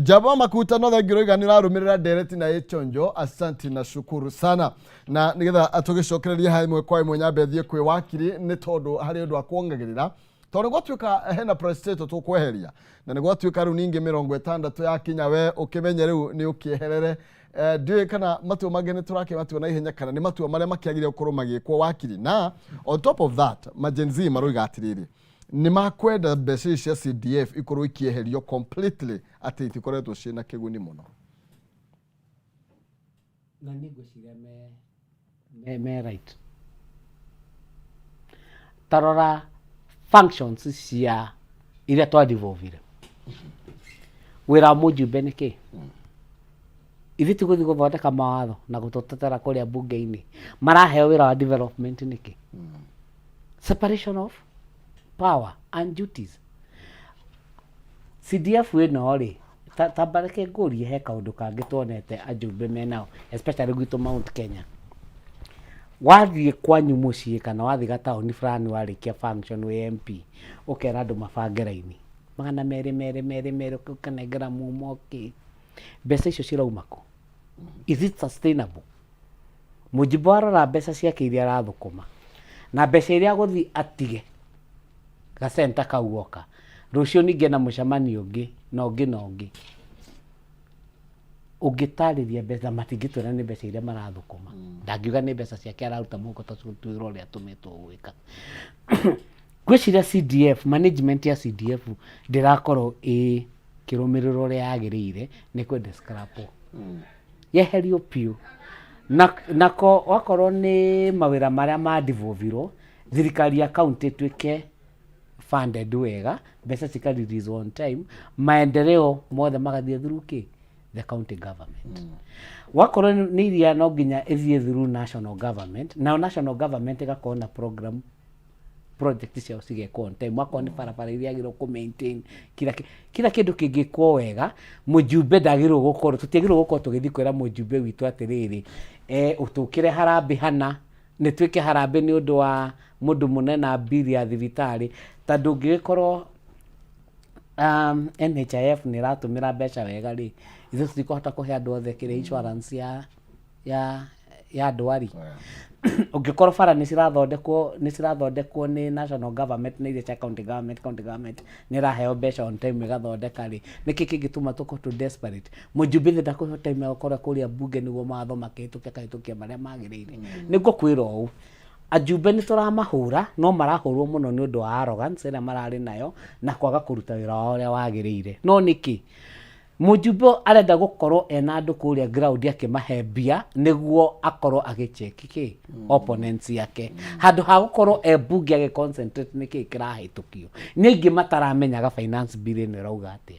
jaba makuta no thangiro igani rarumirira ndereti na echonjo. Asante na shukuru sana na nigetha tugicokereria ha imwe kwa imwe nyambe thie kwi wakiri ni tondu hari undu akwongagirira tondu gwatuika hena prestator tukweheria na ni gwatuika riu ningi 60 ya kinya we ukimenye riu ni ukieherere ndiwe kana matua magene turake matua na ihenya kana ni matua maria makiagire ukorwo magikwo wakiri na on top of that majenzi maroiga atiriri ni makwenda mbeca cia CDF ikorwo ikieherio completely ati itikoretwo cina kiguni muno na nigwiciria me right tarora functions cia iria twa devolvire wira mujumbe niki ithi tiguthi guthondeka mawatho na gututetera kuria bunge-ini maraheo wira wa development niki separation of power and duties CDF ino ri tabareke ngurie he kaundu kangi tuonete ajumbe menao especially gwitu Mount Kenya wathie kwanyu mucii kana wathi gataoni fulani warikia function we MP ukera andu mabange raini magana mere ukanengera mumoki mbeca icio ciraumako is it sustainable mujibu arora mbeca ciake iria arathukuma na mbeca iria guthi atige gasenta kauoka rucio ninge na mucamanio ungi na ungi ugitariria mbeca matingitwira ni mbeca iria marathukuma ndangiuga ni mbeca ciake araruta muhuko tatuira uria tumetwo gwika gwiciria CDF management ya CDF ndirakorwo kirumiriro uria yagirire ni kwenda scrap yeherio piu nako wakorwo ni mawira maria ma devolviro thirikari ya county twike funded wega mbeca cika release on time maendeleo mothe magathie through the county government wakorwo ni iria no nginya ithie through national government na national government igakorwo na program project cia cigekwo on time wakorwo ni barabara iria agirwo ku maintain kila kindu kingikwo wega mujumbe ndagirwo gukorwo tutiagirwo gukorwo tugithi kwira mujumbe witu atiriri utukire harambe hana ni twike harambe ni undu wa mundu munena bili ya thibitari tandu ngikorwo NHIF ni ratumira mbeca wega ri ithu tikota kuhe andu othe kire insurance ya ndwari ungikorwo bara ni cirathondekwo ni national government ni iria county government ni raheo mbeca on time igathondeka ri niki kingituma tuko to desperate mujumbe ndakuhe time ukora kuria bunge niguo matho makitukia maria magirire niguo kwira u ajumbe ni turamahura no marahurwo muno ni undu wa arrogance ira marari nayo na kwaga kuruta wira wao uria wagirire no niki mujumbe arenda gukorwo ena andu kuria ground yake mahembia niguo akorwo agicheki opponents yake handu ha gukorwo bunge age concentrate niki kirahitukio ningi mataramenyaga finance bill ni rauga atia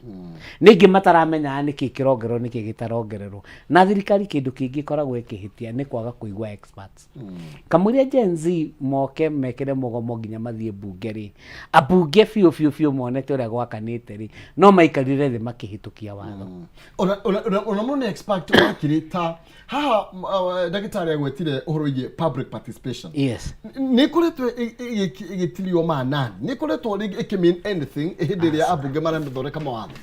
ningi mataramenya niki kirongerwo niki gitarongererwo na thirikari kindu kingi koragwo ikihitia ni kwaga kuigwa experts kamuria Gen Z moke mekere mugomo nginya mathie bunge ri abunge fiu monete uria gwakanite ri no maikarire thi makihitukia ona muno expect wakirita haha ndagitari agwetire uhoro igi public participation yes ni kuretwe igitilio manani ni kuretwe ikimean anything hindiria abunge mara mthoreka mawatho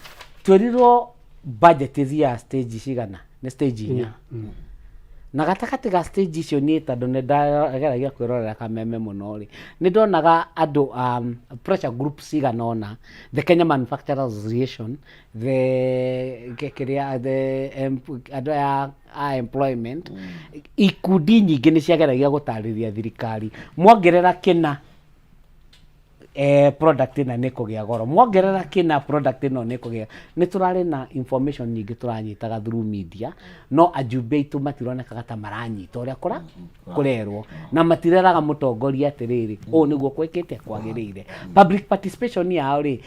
twirirwo budget ya stage cigana ni stage inya na gatakati ga stage icio ni tondu ni ndageragia kwirorera kameme muno ri ni ndonaga andu pressure group ciganona the Kenya Manufacturers Association the employment ikundi nyingi ni ciageragia gutariria thirikari mwongerera kina product na nikugia goro mwongerera kina product no nikugia ni turari na information nyingi turanyitaga through media no ajumbe itu matironeka ta maranyita uria kurerwo na matireraga mutongoria atiriri o niguo kwekete kwagirire public participation yao ri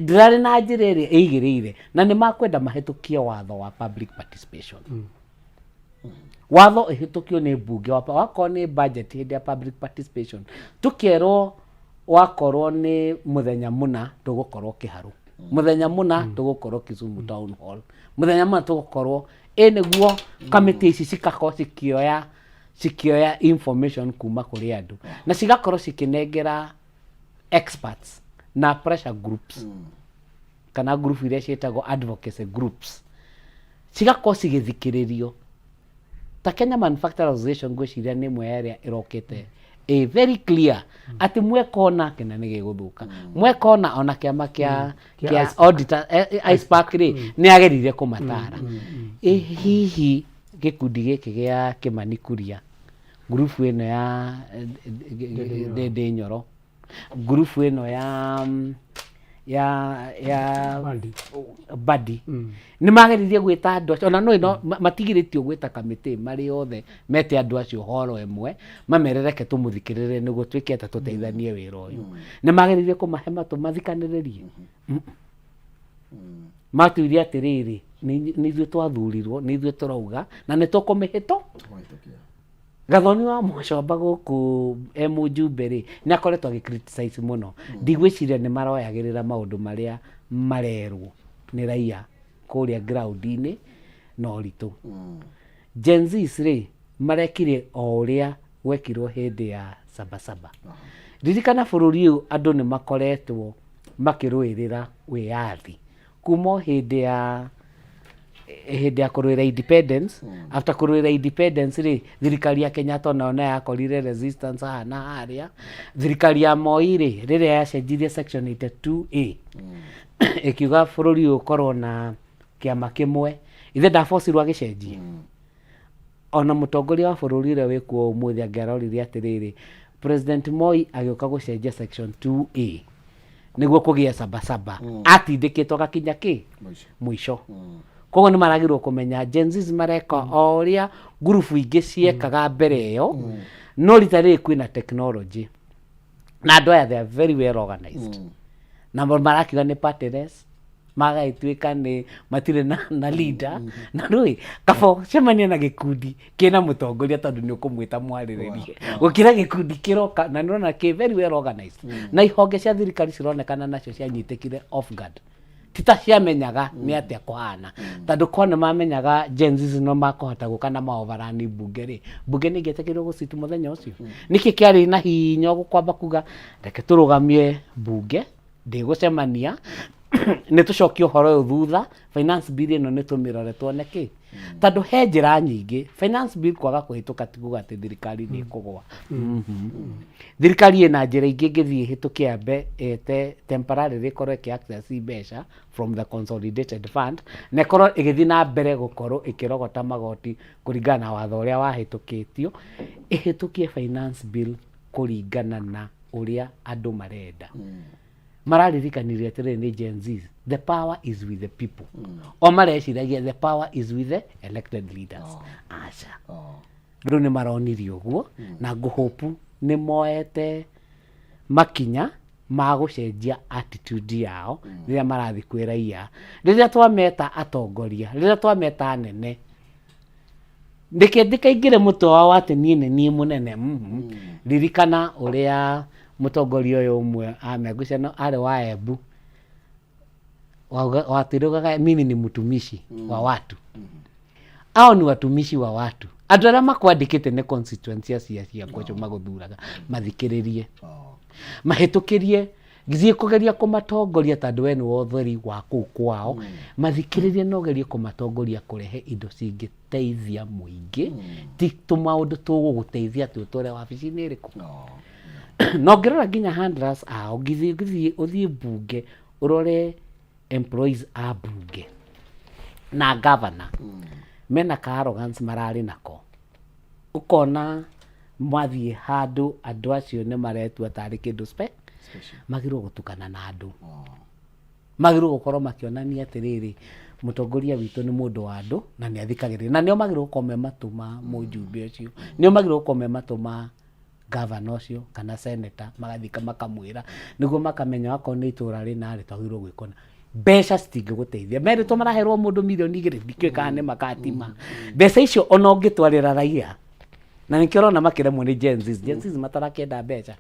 ndirari na njiriri igirire na ni makwenda mahitukie watho wa public participation watho ihitukio ni bunge wako ni budget hidi ya public participation tukierwo wakorwo ni muthenya muna tugukorwo kiharu muthenya muna tugukorwo Kisumu Town Hall muthenya muna tugukorwo niguo committee ici cikako cikioya information kuma kuri andu na cigakorwo cikinengera experts na pressure groups kana group iria cietagwo advocacy groups cigakorwo cigithikiririo ta Kenya Manufacturers Association gwiciria ni mwe area irokete very clear ati mwekona kena nĩ gĩgũthũka mwekona ona kĩama kĩa auditor ISPAC rĩ nĩ ageririe kũmatara hihi gĩkundi gĩkĩ gĩa Kimani Kuria group ĩno ya Ndĩndĩ Nyoro group ĩno ya Badi nĩ mageririe gwĩta andũ acio ona no matigirĩtio gwĩta kamĩtĩ marĩ othe mete andũ acio horo ĩmwe mamerereke tũmũthikĩrĩre nĩguo twĩkĩte tũteithanie wĩra ũyũ nĩ mageririe kũmahe matũ mathikanĩrĩrie matuire atĩrĩrĩ nĩ ithuĩ twathurirwo nĩ ithuĩ tũrauga na nĩ tũkũmĩhĩtwo Gathoni wa Mwacomba gũkũ Mũjumbe rĩ nĩ akoretwo agĩcriticize mũno ndigwĩciria nĩ maroyagĩrĩra maũndũ marĩa marerwo nĩ raia kũrĩa ground-inĩ na ũritũ Gen Z rĩ marekire o ũrĩa gwekirwo hĩndĩ ya Sabasaba ririkana bũrũri ũyũ andũ nĩ makoretwo makĩrũĩrĩra wĩyathi kuma hĩndĩ ya kũrũĩra independence after kũrũĩra independence rĩ thirikari ya Kenyatta nayo yakorire resistance hana harĩa thirikari ya Moi rĩ rĩrĩa yacenjirie section 82A ikiuga bũrũri ũyũ ũkorwo na kĩama kĩmwe ithe ndaforcirwo agĩcenjie ona mũtongoria wa bũrũri ũrĩa wĩkuo ũmũthĩ angĩarorire atĩrĩrĩ President Moi agĩũka gũcenjia section 2A nĩguo kũgĩa Sabasaba atindĩkĩtwo gakinya mũico koguo nĩ maragĩrwo kũmenya Gen Z mareka o ũrĩa ngurubu ingĩ ciekaga mbere ĩyo no rita rĩrĩ kwĩna technology na andũ aya they are very well organized na marakiuga nĩ partners magagĩtuĩka nĩ matirĩ na leader na rũĩ kaba cemania na gĩkundi kĩna mũtongoria tondũ nĩ ũkũmwĩta mwarĩrĩrie gũkĩra gĩkundi kĩroka na nĩrona kĩ very well organized na ihonge cia thirikari cironekana nacio cianyitĩkire off guard tita ciamenyaga nĩ atĩa kũhana tondũ kone mamenyaga Gen Z no makũhota gũka na maoverani bunge rĩ bunge nĩ ingĩetĩkĩrwo gũcitu mũthenya ũcio nĩkĩ kĩarĩ na hinya gũkwamba kuga reke tũrũgamie bunge ndĩgũcemania nĩ tũcokie ũhoro ũyũ thutha finance bill ĩno nĩ tũmĩrore tuone kĩ tondũ he njĩra nyingĩ finance bill kwaga kũhĩtũka tiguga atĩ thirikari nĩ ĩkũgwa thirikari ĩna njĩra ingĩ ngĩthiĩ hĩtũkie ambe ete temporary ĩkorwo ĩkĩaccess mbeca from the consolidated fund na ĩkorwo ĩgĩthiĩ na mbere gũkorwo ĩkĩrogota magoti kũringana na watho ũrĩa wahĩtũkĩtio ĩhĩtũkie finance bill kũringana na ũrĩa andũ marenda mararirikanire atĩrĩrĩ nĩ Gen Z the power is with the people o mareciragia the power is with the elected leaders aca rĩu nĩ maronirio ũguo na ngũhopu nĩ moete makinya ma gũcenjia attitude yao rĩrĩa marathi kwĩ raia rĩrĩa twameta atongoria rĩrĩa twameta anene ndĩkaingĩre mũtwe wao atĩ niĩ mũnene ririkana ũrĩa mũtongoria ũyũ ũmwe amegũcana arĩ wa Embu watirugaga mimi ni mtumishi wa watu hao ni watumishi wa watu andũ arĩa makwandĩkĩte nĩ constituency cia kwacio magũthuraga mathikĩrĩrie mahĩtũkĩrie githie kũgeria kũmatongoria tondũ we nĩ wotheri wa kũu kwao mathikĩrĩrie no gerie kũmatongoria kũrehe indo cingĩteithia mũingĩ ti tũmaũndũ tũgũgũteithia tũtũre wabici-inĩ ĩrĩkũ no ngĩrora nginya handlers ao ũthiĩ bunge ũrore employees a bunge na governor mena ka arrogance mararĩ nako ũkona mwathiĩ handũ andũ acio nĩ maretua tarĩ kĩndũ magĩrwo gũtukana na andũ magĩrwo gũkorwo makĩonania atĩrĩrĩ mũtongoria witũ nĩ mũndũ wa andũ na nĩ athikagĩrĩria na nĩo magĩrwo gũkorwo matũma Mũjumbe ũcio nĩo magĩrwo gũkorwo matũma governor ũcio kana senator magathika makamwĩra nĩguo makamenya akorwo nĩ itũra rĩna rĩ twagĩrĩirwo gwĩkona mbeca citingĩgũteithia merĩtwo maraherwo mũndũ milioni 2 ndikĩkaga nĩ makatima mbeca icio ona ũngĩtwarĩra raia na nĩkĩo ũrona makĩremwo nĩ Gen Z matarakĩenda mbeca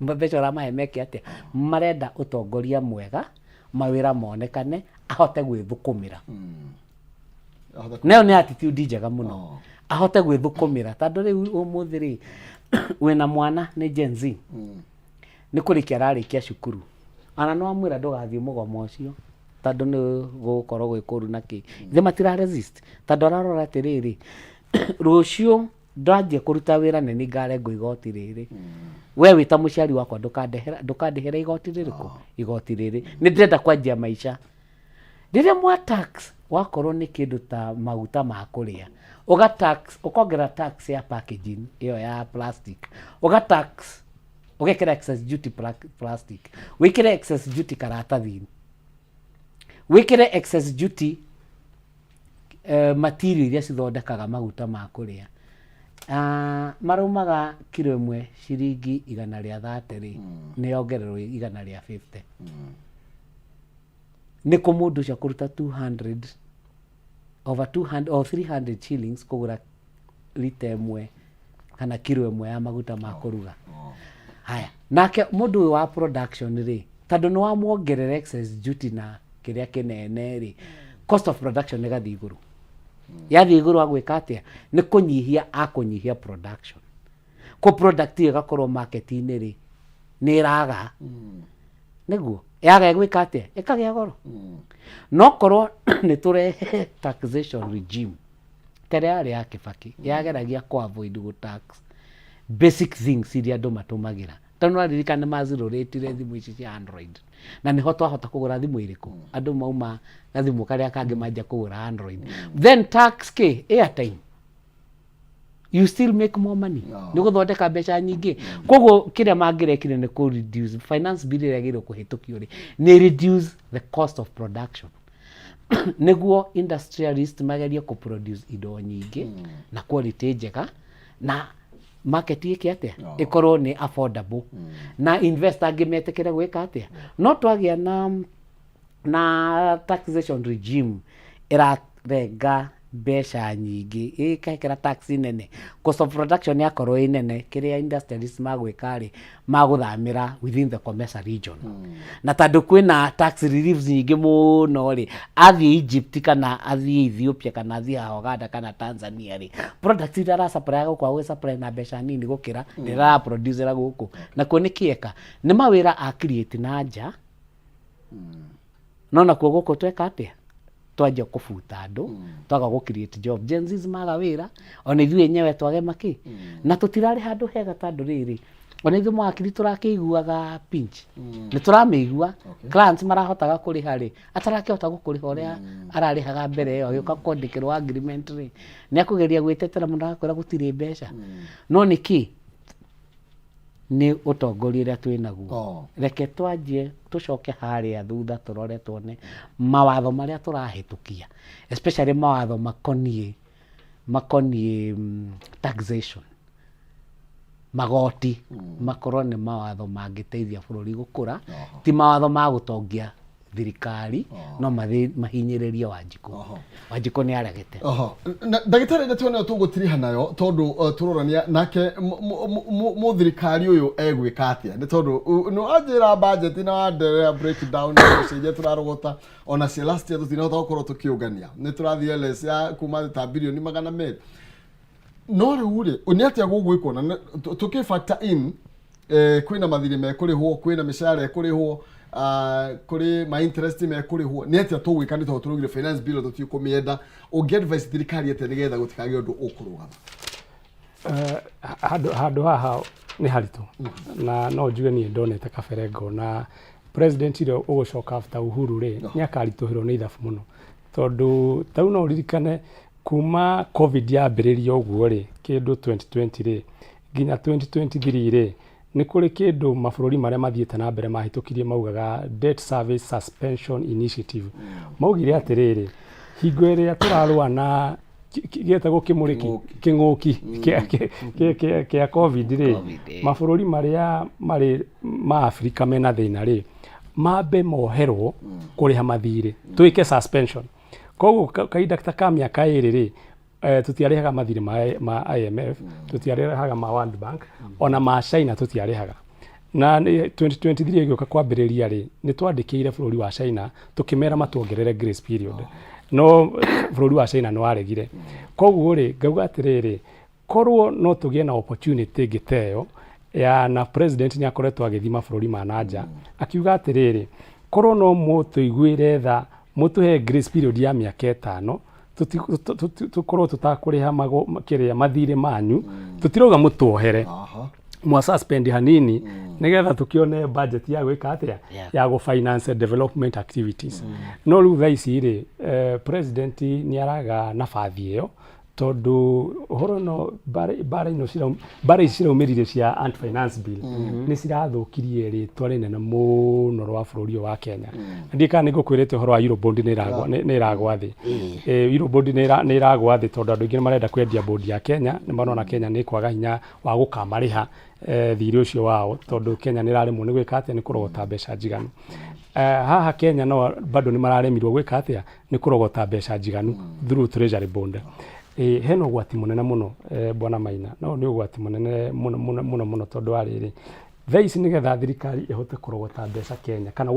mbeca ũramahe meke atĩa marenda ũtongoria mwega mawĩra monekane ahote gwĩthũkũmĩra nayo nĩ attitude njega mũno ahote gwĩthũkũmĩra tondũ rĩu ũmũthĩ rĩ wĩna mwana nĩ Gen Z nĩ kũrĩkia ararĩkia cukuru ana no amwĩra ndũgathiĩ mũgomo ũcio tondũ nĩ gũkorwo gwĩkũru na kĩ ithe matira resist tondũ ararora atĩrĩrĩ rũciũ ndanjie kuruta wira ne ni ngarengo igoti riri we wita muciari wakwa ndukandehera igoti ririku igoti riri ni ndenda kwanjia maisha riria mwa tax wakorwo ni kindu ta maguta ma kuria uga tax ukongera tax ya packaging iyo ya plastic uga tax ugekira excess duty plastic wikire excess duty karatathi wikire excess duty material iria cithondekaga maguta ma kuria marumaga kilo imwe ciringi 130 ri ni yongererwo 150 ni ko mundu cia kuruta 200 over 200 or 300 shillings kugura lita imwe kana kilo imwe ya maguta ma kuruga haya nake mundu wa production ri tondu no amuongerera excess duty na kiria kinene ri cost of production ni gathi iguru yathi iguru agwika atia ni kunyihia production ko product igakorwo market-ini ri ni raga niguo yaga gwika atia ikagya goro no korwo ni turehe taxation regime teria ari ya Kibaki yageragia ku avoid go tax basic things iria andu matumagira tanu aririkane mazirorĩtire thimu ici cia Android na niho twahota kugura thimu iriku andu mauma na thimu karia kangi manja kugura Android then tax ke airtime you still make more money ni guthondeka mbeca nyingi koguo kiria mangirekire ni ku reduce finance bill iria giro kuhitukio ri ni reduce the cost of production niguo industrialist mageria ku produce indo nyingi na quality njega na market yake atia ikorwo ni affordable na investor angimetekera gwika atia no twagia na taxation regime irarenga mbeca nyingi ikekera tax nene cost of production yakorwo inene kiria industrialist magwika ri maguthamira within the commercial region na tondu kwina tax reliefs nyingi muno ri athi Egypt kana athi Ethiopia kana athi Uganda kana Tanzania ri products ira ra supply go kwa supply na mbeca nini gukira ndira producer guku na ko nikieka ni mawira a create na nja no na guku tweka atia twaje kufuta andu twaga go create job Gen Zs maga wira ona ithu enyewe twage maki na tutirari handu hega tandu riri ona ithu mwakiri turakiguaga pinch ni turamigua clients marahotaga kuriha ri atarakihota gukuriha uria ararihaga mbere iyo yuka kwandikirwo agreement ri ni akugeria gwitetera mundu akwira gutiri mbeca no niki ni utongoria ria twinaguo reke twanjie tucoke haria thutha turore tuone mawatho maria turahitukia especially mawatho makonie taxation magoti makorwo ni mawatho mangiteithia bururi gukura ti mawatho ma gutongia thirikari no mahinyiriria Wanjiku ni aregete ndagitari ndio tuone tugutiriha nayo tondu turorania nake mu thirikari uyu egwika atia ni tondu no ajira budget na ndere break down cije turarogota ona cia last year tutinahota gukorwo tukiungania ni turathie LS ya kuma ta bilioni 200 no riu uni atia gugwikwo na tuki factor in kwina mathiri mekurihwo kwina mishara ekurihwo kuri my interest me kurihwo ni atia tugwika ni turugire finance bill tutikumienda unge advice thirikari ete nigetha gutikage undu ukuruga handu haha ni haritu na no njuge ni ndonete kaberengo na president ile ugucoka after Uhuru ri ni akarituhirwo ni ithabu muno tondu tau no ririkane kuma covid yambiririo uguo ri kindu 2020 ri nginya 2023 ri ni kuri kindu mabururi maria mathiete na mbere mahitukirie maugaga debt service suspension initiative maugire atiriri hingo iria turarua na getagwo kimuriki kinguki kia covid ri mabururi maria mari ma Afrika mena thina ri mabe moherwo kuriha mathire tuike suspension koguo kaida ka miaka iri ri tutiarihaga mathire ma IMF tutiarihaga ma World Bank ona ma China tutiarihaga na 2023 igioka kwambiriria ri ni twandikire bururi wa China tukimera matuongerere grace period no bururi wa China no aregire koguo ri ngauga atiriri korwo no tugie na opportunity giteo ya na president ni akoretwo agithima bururi ma nanja akiuga atiriri korwo no mutuiguire tha mutuhe grace period ya miaka 5 tukorwo tutakuriha kiria mathire manyu tutiroga mutuohere mwa suspend hanini nigetha tukione budget ya gwika atia ya go finance development activities no riu thaa ici ri president ni araga nabathi iyo tondu horo no bara ciraumirire cia anti finance bill ni cirathukirie ritwa rinene muno rwa bururi wa Kenya ndika ni ngukwirite horo wa Eurobond ni iragwa thi Eurobond ni iragwa thi tondu andu ingi marenda kwendia bond ya Kenya ni marona Kenya ni kwaga hinya wa gukamariha thiri ucio wao tondu Kenya ni raremwo ni gwika atia ni kurogota mbeca njiganu haha Kenya no bado ni mararemirwo gwika atia ni kurogota mbeca njiganu through treasury bond heno gwati munene muno bwana Maina no ni gwati munene muno tondu ariri thaisi nigetha thirikari ihote kurogota mbeca Kenya kana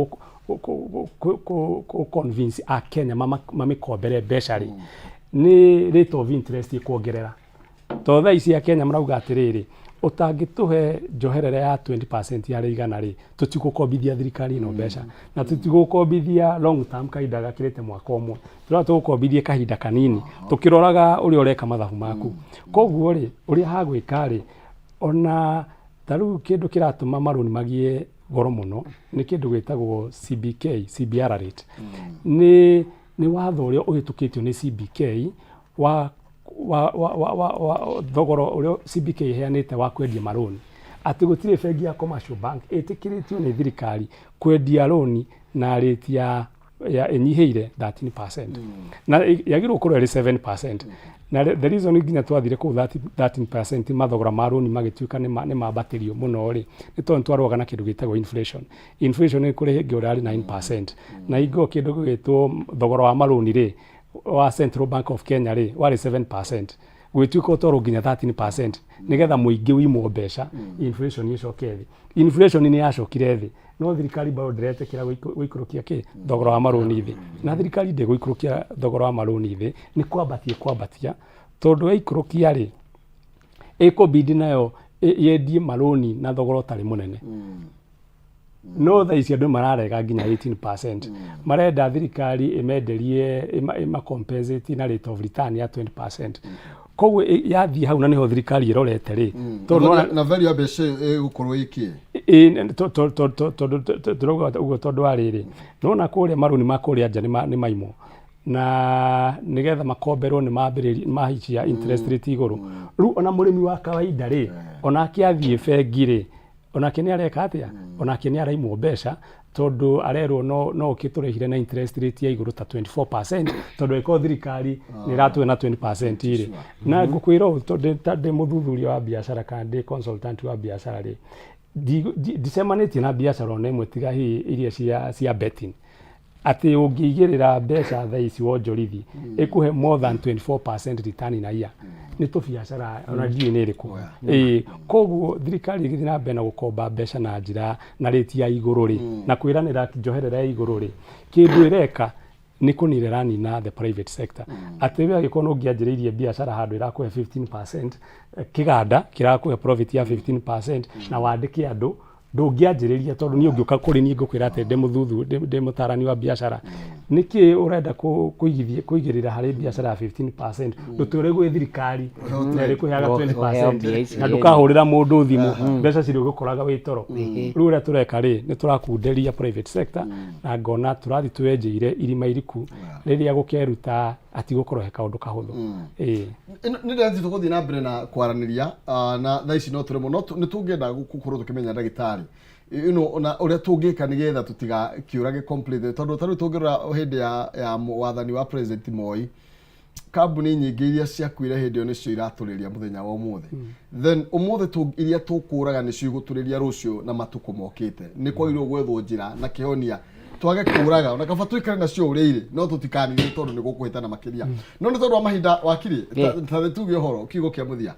convince a Kenya mamikombere mbeca ri ni rate of interest ikuongerera to thaisi ya Kenya marauga atiriri utangituhe njoherere ya 20% ya igana ri tutigukombithia thirikari no mbeca na tutigukombithia long term kahinda gakirite mwaka umwe tugukombithia kahinda kanini tukiroraga uri ureka mathabu maku koguo ri uri hagwika ri ona taru kindu kiratuma maruni magie goro muno ni kindu gwitagwo CBR rate ni watho uria uhitukitio ni CBK wa thogoro uria CBK heanite wa kwendia maroni ati gutire bengi ya commercial bank itikiritio ni thirikari kwendia roni na rate ya enyiheire 13% na yagirwo kurwa 7% na the reason nginya twathire ku 13% mathogora maroni magituika ni mabatirio muno ri ni tondu twarwaga na kindu gitagwo inflation ni kuri hingi urari 9% na ingo kindu gitwo thogora wa maroni ri wa Central Bank of Kenya ri wari 7% gwituika utoro nginya 13% nigetha muingi wimo mbeca inflation icokethi inflation ni yacokire thi no thirikari bado ndiretekera guikurukia ki thogora wa maroni thi na thirikari ndi guikurukia thogora wa maroni thi ni kwambatia tondu ikurukia ri ikobidi nayo yendie maroni na thogora utari munene no thaisi andu mararega nginya 18% marenda thirikari imenderie compensate na rate of return ya 20% koguo yathii hau na niho thirikari irorete ri na value ya mbeca igukorwo iki turoga ugo tondu ariri nona kuria maruni makuria nja ni maimo na nigetha makomberwo ni mambiriri mahicia interest rate iguru ru ona murimi wa kawaida ri ona kiathie bengi ri ona kini areka atia ona kini araimwo mbeca tondu arerwo no kiturehire na interest rate ya iguru ta 24% tondu iko thirikari ni ratwe na 20% iri na ngukwira tondu muthuthuria wa biashara kandi consultant wa biashara ri disemanate na biashara ona imwe tiga hi iria cia betting ati ungigirira mbeca thaici wonjorithi ikuhe more than 24% return na year ni to biashara ona ndiye ni riku koguo thirikari igithii na mbere na gukomba mbeca na njira na rate ya iguru ri na kwiranira njoherera ya iguru ri kindu ireka ni kunirera nina the private sector ati we agikono ngianjiririe biashara handu irakuhe 15% kiganda kirakuhe profit ya 15% na wandike andu ndungianjiriria tondu ni ungiuka kuri ni ngukwira ati de mutarani wa biashara niki urenda kuigirira hari biashara ya 15% nduture gwe thirikari na ri kuheaga 20% na ndukahurira mundu thimu mbeca ciri gukoraga wi toro riu ura tureka ri ni turakunderia private sector na ngona turathi twenjeire irima iriku riria gukeruta ati gukorwo he kaundu kahuthu ni ndathi tuguthi na mbere na kwaraniria na thaici no turi muno ni tungenda gukorwo tukimenya ndagitari ona uria tungika nigetha tutiga kiurage complete tondu taru tungirora hindi ya wathani wa president Moi kambuni nyingi iria ciakuire hindi oni cio iraturiria muthenya wa umuthi then umuthi iria tukuraga ni cio iguturiria rucio na matuko mokite ni kwagirwo gwethwo njira na kihonia twage kuraga ona kaba twikare nacio urire no tutikanire tondu ni gukuhitana makiria no ni tondu wa mahinda wakiri ta tuge horo kiugo kia muthia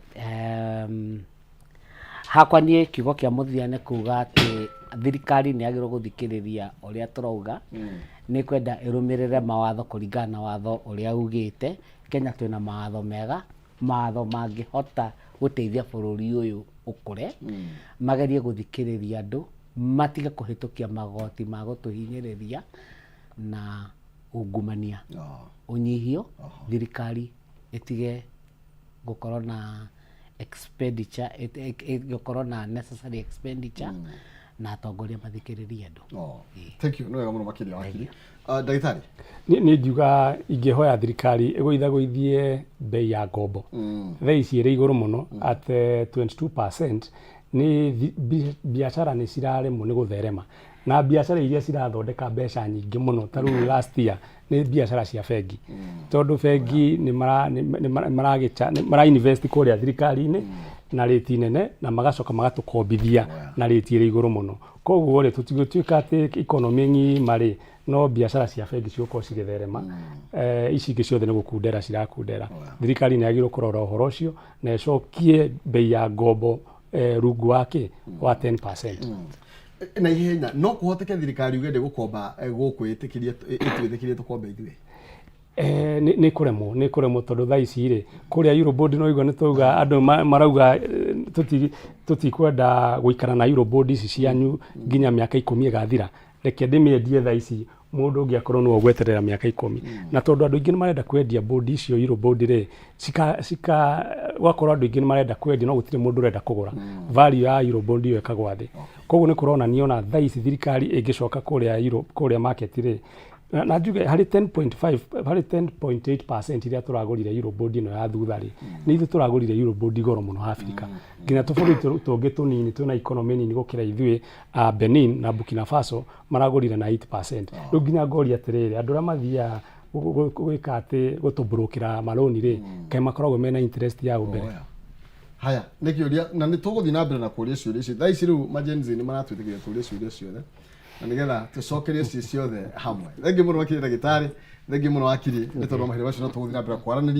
hakwa nie kiugo kia muthia ne kuga ati thirikari ni agirwo guthikiriria uria turauga ni kwenda irumirire mawatho kuringana na watho uria ugite Kenya twina mawatho mega mawatho mangihota guteithia bururi uyu ukure magerie guthikiriria andu matiga kuhitukia magoti ma gutuhinyiriria na ungumania unyihio thirikari itige gukorwo na expenditure gukorwo na necessary expenditure na atongoria mathikiririe andu. Thank you. No wega muno makiria wakiri. Ndagitari ni njuga ingĩhoya thirikari ĩgũithagũithie bei ya ngombo. Thaa ici ĩrĩ igũrũ mũno at 22%. Ni biashara nĩ ciraremwo nĩ gũtherema, na biashara iria cirathondeka mbeca nyingĩ mũno ta rĩu last year nĩ biashara cia bengi, tondũ bengi nĩ mara invest kũrĩa thirikari-inĩ na rate nene na magacoka magatũkombithia na rate ĩrĩ igũrũ mũno. Koguo rĩ tũtigũtuĩka atĩ economy ng'ima rĩ no biashara cia bengi cigũkorwo cigĩtherema, ici ingĩ ciothe nĩ gũkundera cirakundera. Thirikari nĩ yagĩrĩirwo kũrora ũhoro ũcio na ĩcokie bei ya ngombo rungu wake wa 10%. Na ihenya no kuhoteke thirikari ugende gukomba gũkũ ĩtwĩtĩkĩrie tũkombe ithuĩ? Nĩ kũremwo tondũ thaa ici rĩ kũrĩa Eurobond no igwa nĩ tauga andũ marauga tutikwenda gũikara na Eurobond ici cianyu nginya mĩaka 10 ĩgathira. Reke ndĩmĩendie thaa ici mũndũ ũngĩakorwo no gweterera mĩaka 10, na tondũ andũ aingĩ nĩ marenda kwendia bond icio Eurobond rĩ wakorwo andũ aingĩ nĩ marenda kwendia no gũtirĩ mũndũ ũrenda kũgũra, value ya Eurobond ĩyo ĩkagwa thĩ. Koguo nĩ kũronania ona thaa ici thirikari ĩngĩcoka kũrĩa market rĩ na njuge harĩ 10.8% iria tũragũrire Eurobond ĩno ya thutha rĩ nĩ ithuĩ tũragũrire Eurobond goro mũno Afrika. Nginya tũbũrũri tũngĩ tũnini twĩna economy nini gũkĩra ithuĩ Benin na Burkina Faso maragũrire na 8%. Rĩu nginya ngoria atĩrĩrĩ andũ arĩa mathiaga gwĩka atĩ gũtũmbũrũkĩra maroni rĩ kaĩ makoragwo mena interest ya mbere. Haya nĩ kĩũria na nĩ tũgũthiĩ na mbere na kũũria ciũria ici. Thaa ici rĩu majenzi nĩ maratwĩtĩkĩria tũũria ciũria ciothe na nigetha tucokerie ciothe hamwe. Thengi mũno wakiri ndagĩtarĩ, thengi mũno wakiri nĩ tondũ mahĩrĩ macio no tũgũthiĩ na mbere kwaranĩria.